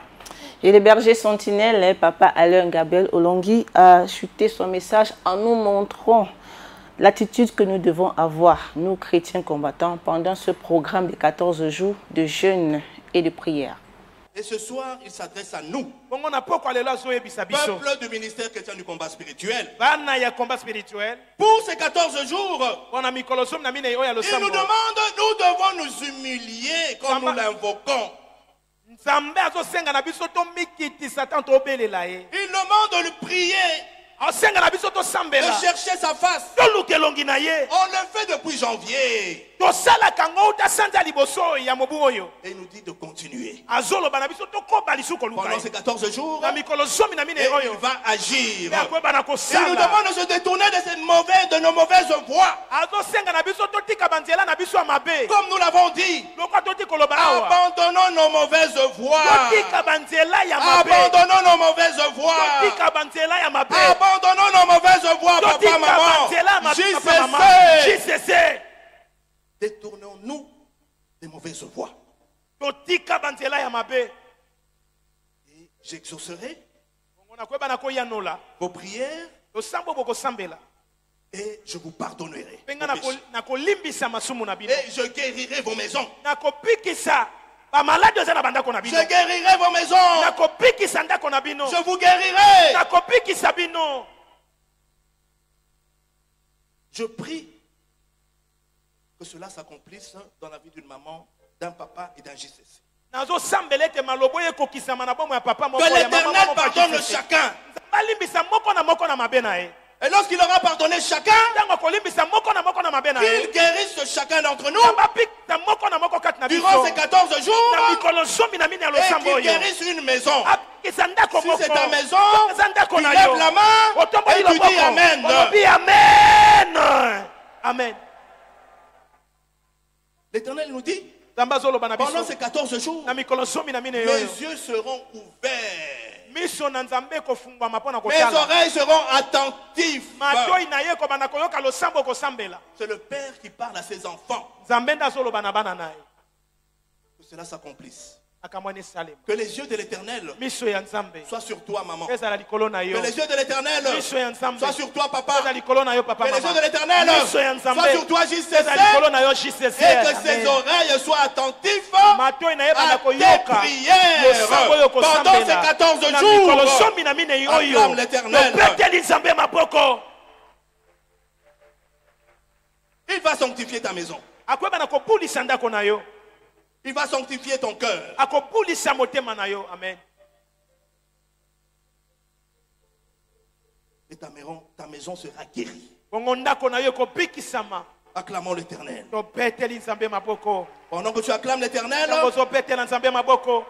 Et le berger sentinelle, Papa Alain Gabriel Olangui, a chuté son message en nous montrant l'attitude que nous devons avoir, nous chrétiens combattants, pendant ce programme de 14 jours de jeûne et de prière. Et ce soir, il s'adresse à nous, Peuple peuple du ministère chrétien du combat spirituel. Pour ces 14 jours, il nous demande, nous devons nous humilier comme nous l'invoquons. Il demande de le prier, de chercher sa face. On le fait depuis janvier. Et il nous dit de continuer. Pendant ces 14 jours, et il va agir. Il nous demande de se détourner de nos mauvaises voies. Comme nous l'avons dit, abandonnons nos mauvaises voies. Abandonnons nos mauvaises voies. Abandonnons nos mauvaises voies, papa, maman. JCC. Détournons-nous des mauvaises voies. Et j'exaucerai vos prières et je vous pardonnerai. Et je guérirai vos maisons. Je guérirai vos maisons. Je vous guérirai. Je prie que cela s'accomplisse dans la vie d'une maman, d'un papa et d'un JCC. Que l'Éternel pardonne chacun. Et lorsqu'il aura pardonné chacun, qu'il guérisse chacun d'entre nous durant ces 14 jours et qu'il guérisse une maison. Si c'est ta maison, tu lèves la main et tu dis Amen. Amen. L'Éternel nous dit, Nzambe azoloba na biso. pendant ces 14 jours, Na mikolo somi na mine mes yoyo. yeux seront ouverts. Miso na Nzambe kofungwama mpona Mes kotala. oreilles seront attentives. Matoi na ye kobanda koyoka losambo kosambela. C'est le Père qui parle à ses enfants. Nzambe nde azoloba na bana na ye. Que cela s'accomplisse. Akamwani salem. Que les yeux de l'Éternel Miso ya Nzambe. soient sur toi, maman. Ezala likolo na yo. Que les yeux de l'Éternel Miso ya Nzambe. soient sur toi, papa. Ezala likolo na yo papa Que les mama. yeux de l'Éternel Miso ya Nzambe. soient sur toi, Ezala likolo JCC. na yo JCC. Et que ses oreilles soient attentives Matoi na ye à banda tes koyoka. prières. Losambo Pendant ces 14 Na mikolo jours, somi na mine yoyo. acclame l'Éternel. Lopeteli Nzambe maboko. Il va sanctifier ta maison. Akweba kobulisa ndako na yo. Il va sanctifier ton cœur. Akobulisa motema na yo. Amen. Et ta maison sera guérie. Bongo ndako na yo kobikisama. Acclamons l'Éternel. Topeteli Nzambe maboko. Pendant que tu acclames l'Éternel, Ntango ozopetela Nzambe maboko.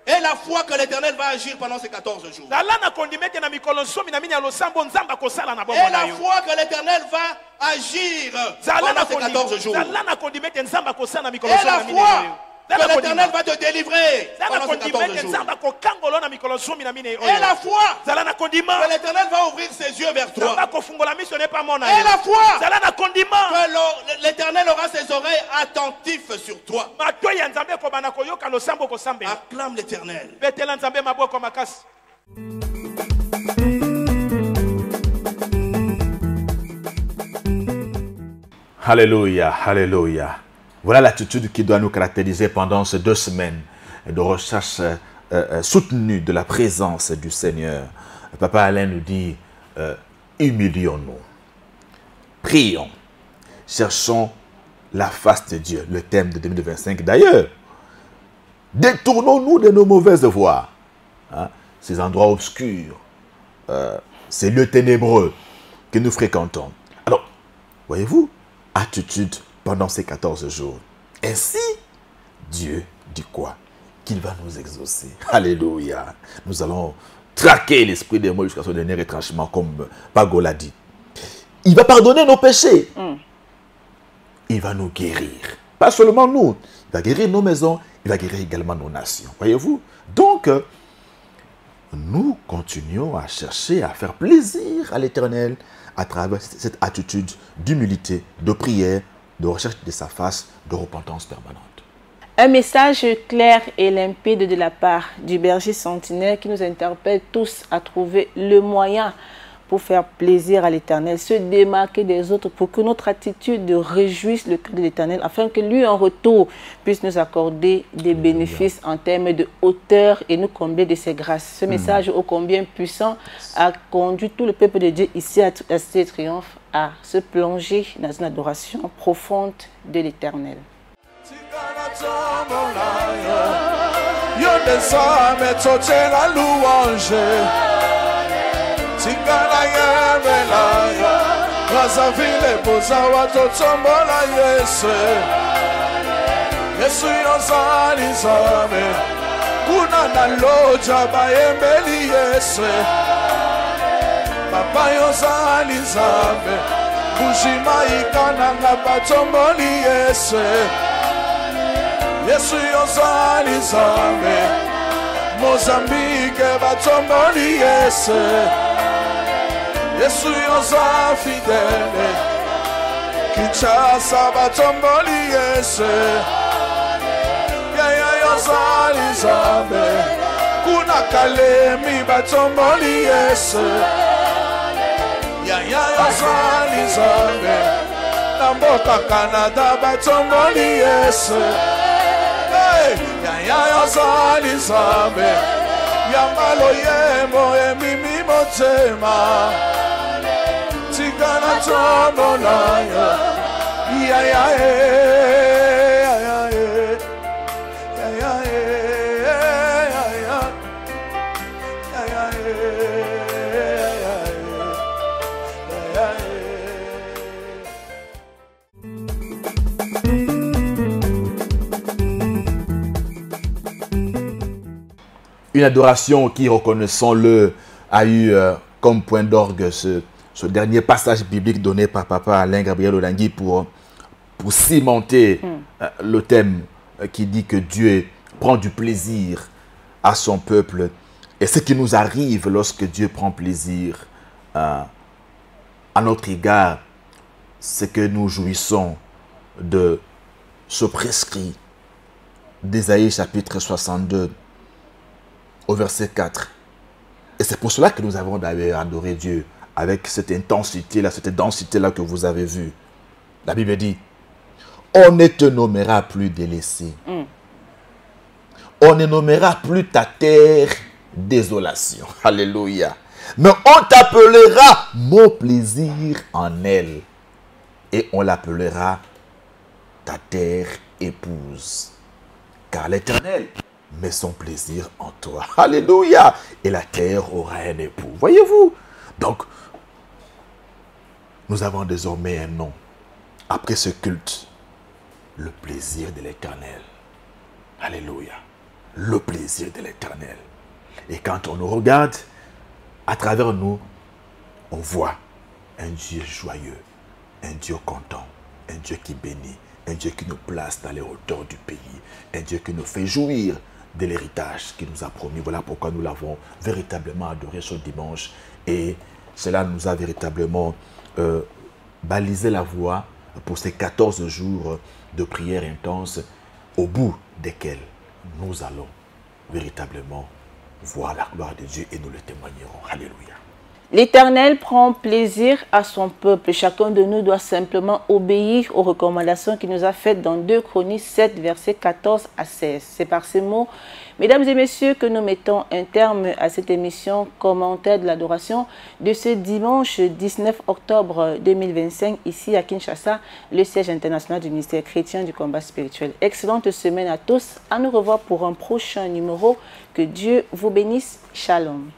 et la foi que l'Éternel va agir pendant ces 14 jours. Zala na kondimete na mikolo somi na mine ya losambo Nzambe akosala na bongo Et na la yo. foi que l'Éternel va agir Zala na pendant ces 14 jours. Zala na kondimete Nzambe akosala na mikolo Et somi la na mine foi yo. que l'Éternel va te délivrer Zala na pendant ces 14 kondimete jours. Nzambe akokangolo na mikolo somi na mine yo. Et la foi Zala na kondima. que l'Éternel va ouvrir ses yeux vers toi. Nzambe akofungola miso ne pa mona Et yo. la foi Zala na kondima. que l'Éternel aura ses oreilles attentives sur toi. Matoi ya Nzambe kobanda koyoka losambo kosambela. Acclame l'Éternel. Betela Nzambe maboko makasi. Alléluia, alléluia. Voilà l'attitude qui doit nous caractériser pendant ces 2 semaines de recherche soutenue de la présence du Seigneur. Papa Alain nous dit, humilions-nous, prions, cherchons la face de Dieu, le thème de 2025. D'ailleurs, détournons-nous de nos mauvaises voies, hein, ces endroits obscurs, ces lieux ténébreux que nous fréquentons. Alors, voyez-vous, attitude pendant ces 14 jours. Ainsi, Dieu dit quoi? Qu'il va nous exaucer. Alléluia. Nous allons traquer l'esprit des mots jusqu'à son dernier retranchement, comme Pago l'a dit. Il va pardonner nos péchés. Il va nous guérir. Pas seulement nous. Il va guérir nos maisons. Il va guérir également nos nations. Voyez-vous? Donc, nous continuons à chercher à faire plaisir à l'Éternel à travers cette attitude d'humilité, de prière, de recherche de sa face, de repentance permanente. Un message clair et limpide de la part du berger sentinelle qui nous interpelle tous à trouver le moyen pour faire plaisir à l'Éternel, se démarquer des autres pour que notre attitude réjouisse le cœur de l'Éternel, afin que lui en retour puisse nous accorder des bénéfices en termes de hauteur et nous combler de ses grâces. Ce message ô combien puissant a conduit tout le peuple de Dieu ici à Cité de Triomphe à se plonger dans une adoration profonde de l'Éternel. Tingana yemelaya Razavile bozawa totombola Yesu Yesu yozali zame Kuna na loja bayembeli Yesu Papa yozali zame Bujima ikana nga batomboli Yesu Yesu yozali zame Mozambique batomboli Yesu Yesu yoza fidèle Kinshasa batomboli Yesu Yaya yoza lizabe Kuna Kalemi batomboli Yesu Yaya yoza lizabe Namboka Canada batomboli Yesu Yaya yoza lizabe Yambalo yemo emimi motema Tigana tomonaya Ya ya ya ya ya ya Une adoration qui, reconnaissons-le, a eu comme point d'orgue ce ce dernier passage biblique donné par Papa Alain Gabriel Olangui pour cimenter le thème qui dit que Dieu prend du plaisir à son peuple. Et ce qui nous arrive lorsque Dieu prend plaisir à notre égard, c'est que nous jouissons de ce prescrit d'Ésaïe chapitre 62 au verset 4. Et c'est pour cela que nous avons d'ailleurs adoré Dieu avec cette intensité-là, cette densité-là que vous avez vue. La Bible dit, on ne te nommera plus délaissé. On ne nommera plus ta terre désolation. Alléluia. Mais on t'appellera mon plaisir en elle. Et on l'appellera ta terre épouse. Car l'Éternel met son plaisir en toi. Alléluia. Et la terre aura un époux. Voyez-vous? Donc, nous avons désormais un nom. Après ce culte, le plaisir de l'Éternel. Alléluia. Le plaisir de l'Éternel. Et quand on nous regarde, à travers nous, on voit un Dieu joyeux, un Dieu content, un Dieu qui bénit, un Dieu qui nous place dans les hauteurs du pays, un Dieu qui nous fait jouir de l'héritage qu'il nous a promis. Voilà pourquoi nous l'avons véritablement adoré ce dimanche. Et cela nous a véritablement balisé la voie pour ces 14 jours de prière intense, au bout desquels nous allons véritablement voir la gloire de Dieu et nous le témoignerons. Alléluia. L'Éternel prend plaisir à son peuple. Chacun de nous doit simplement obéir aux recommandations qu'il nous a faites dans 2 Chroniques 7, versets 14 à 16. C'est par ces mots, mesdames et messieurs, que nous mettons un terme à cette émission Commentaire de l'adoration de ce dimanche 19 octobre 2025, ici à Kinshasa, le siège international du ministère chrétien du combat spirituel. Excellente semaine à tous. À nous revoir pour un prochain numéro. Que Dieu vous bénisse. Shalom.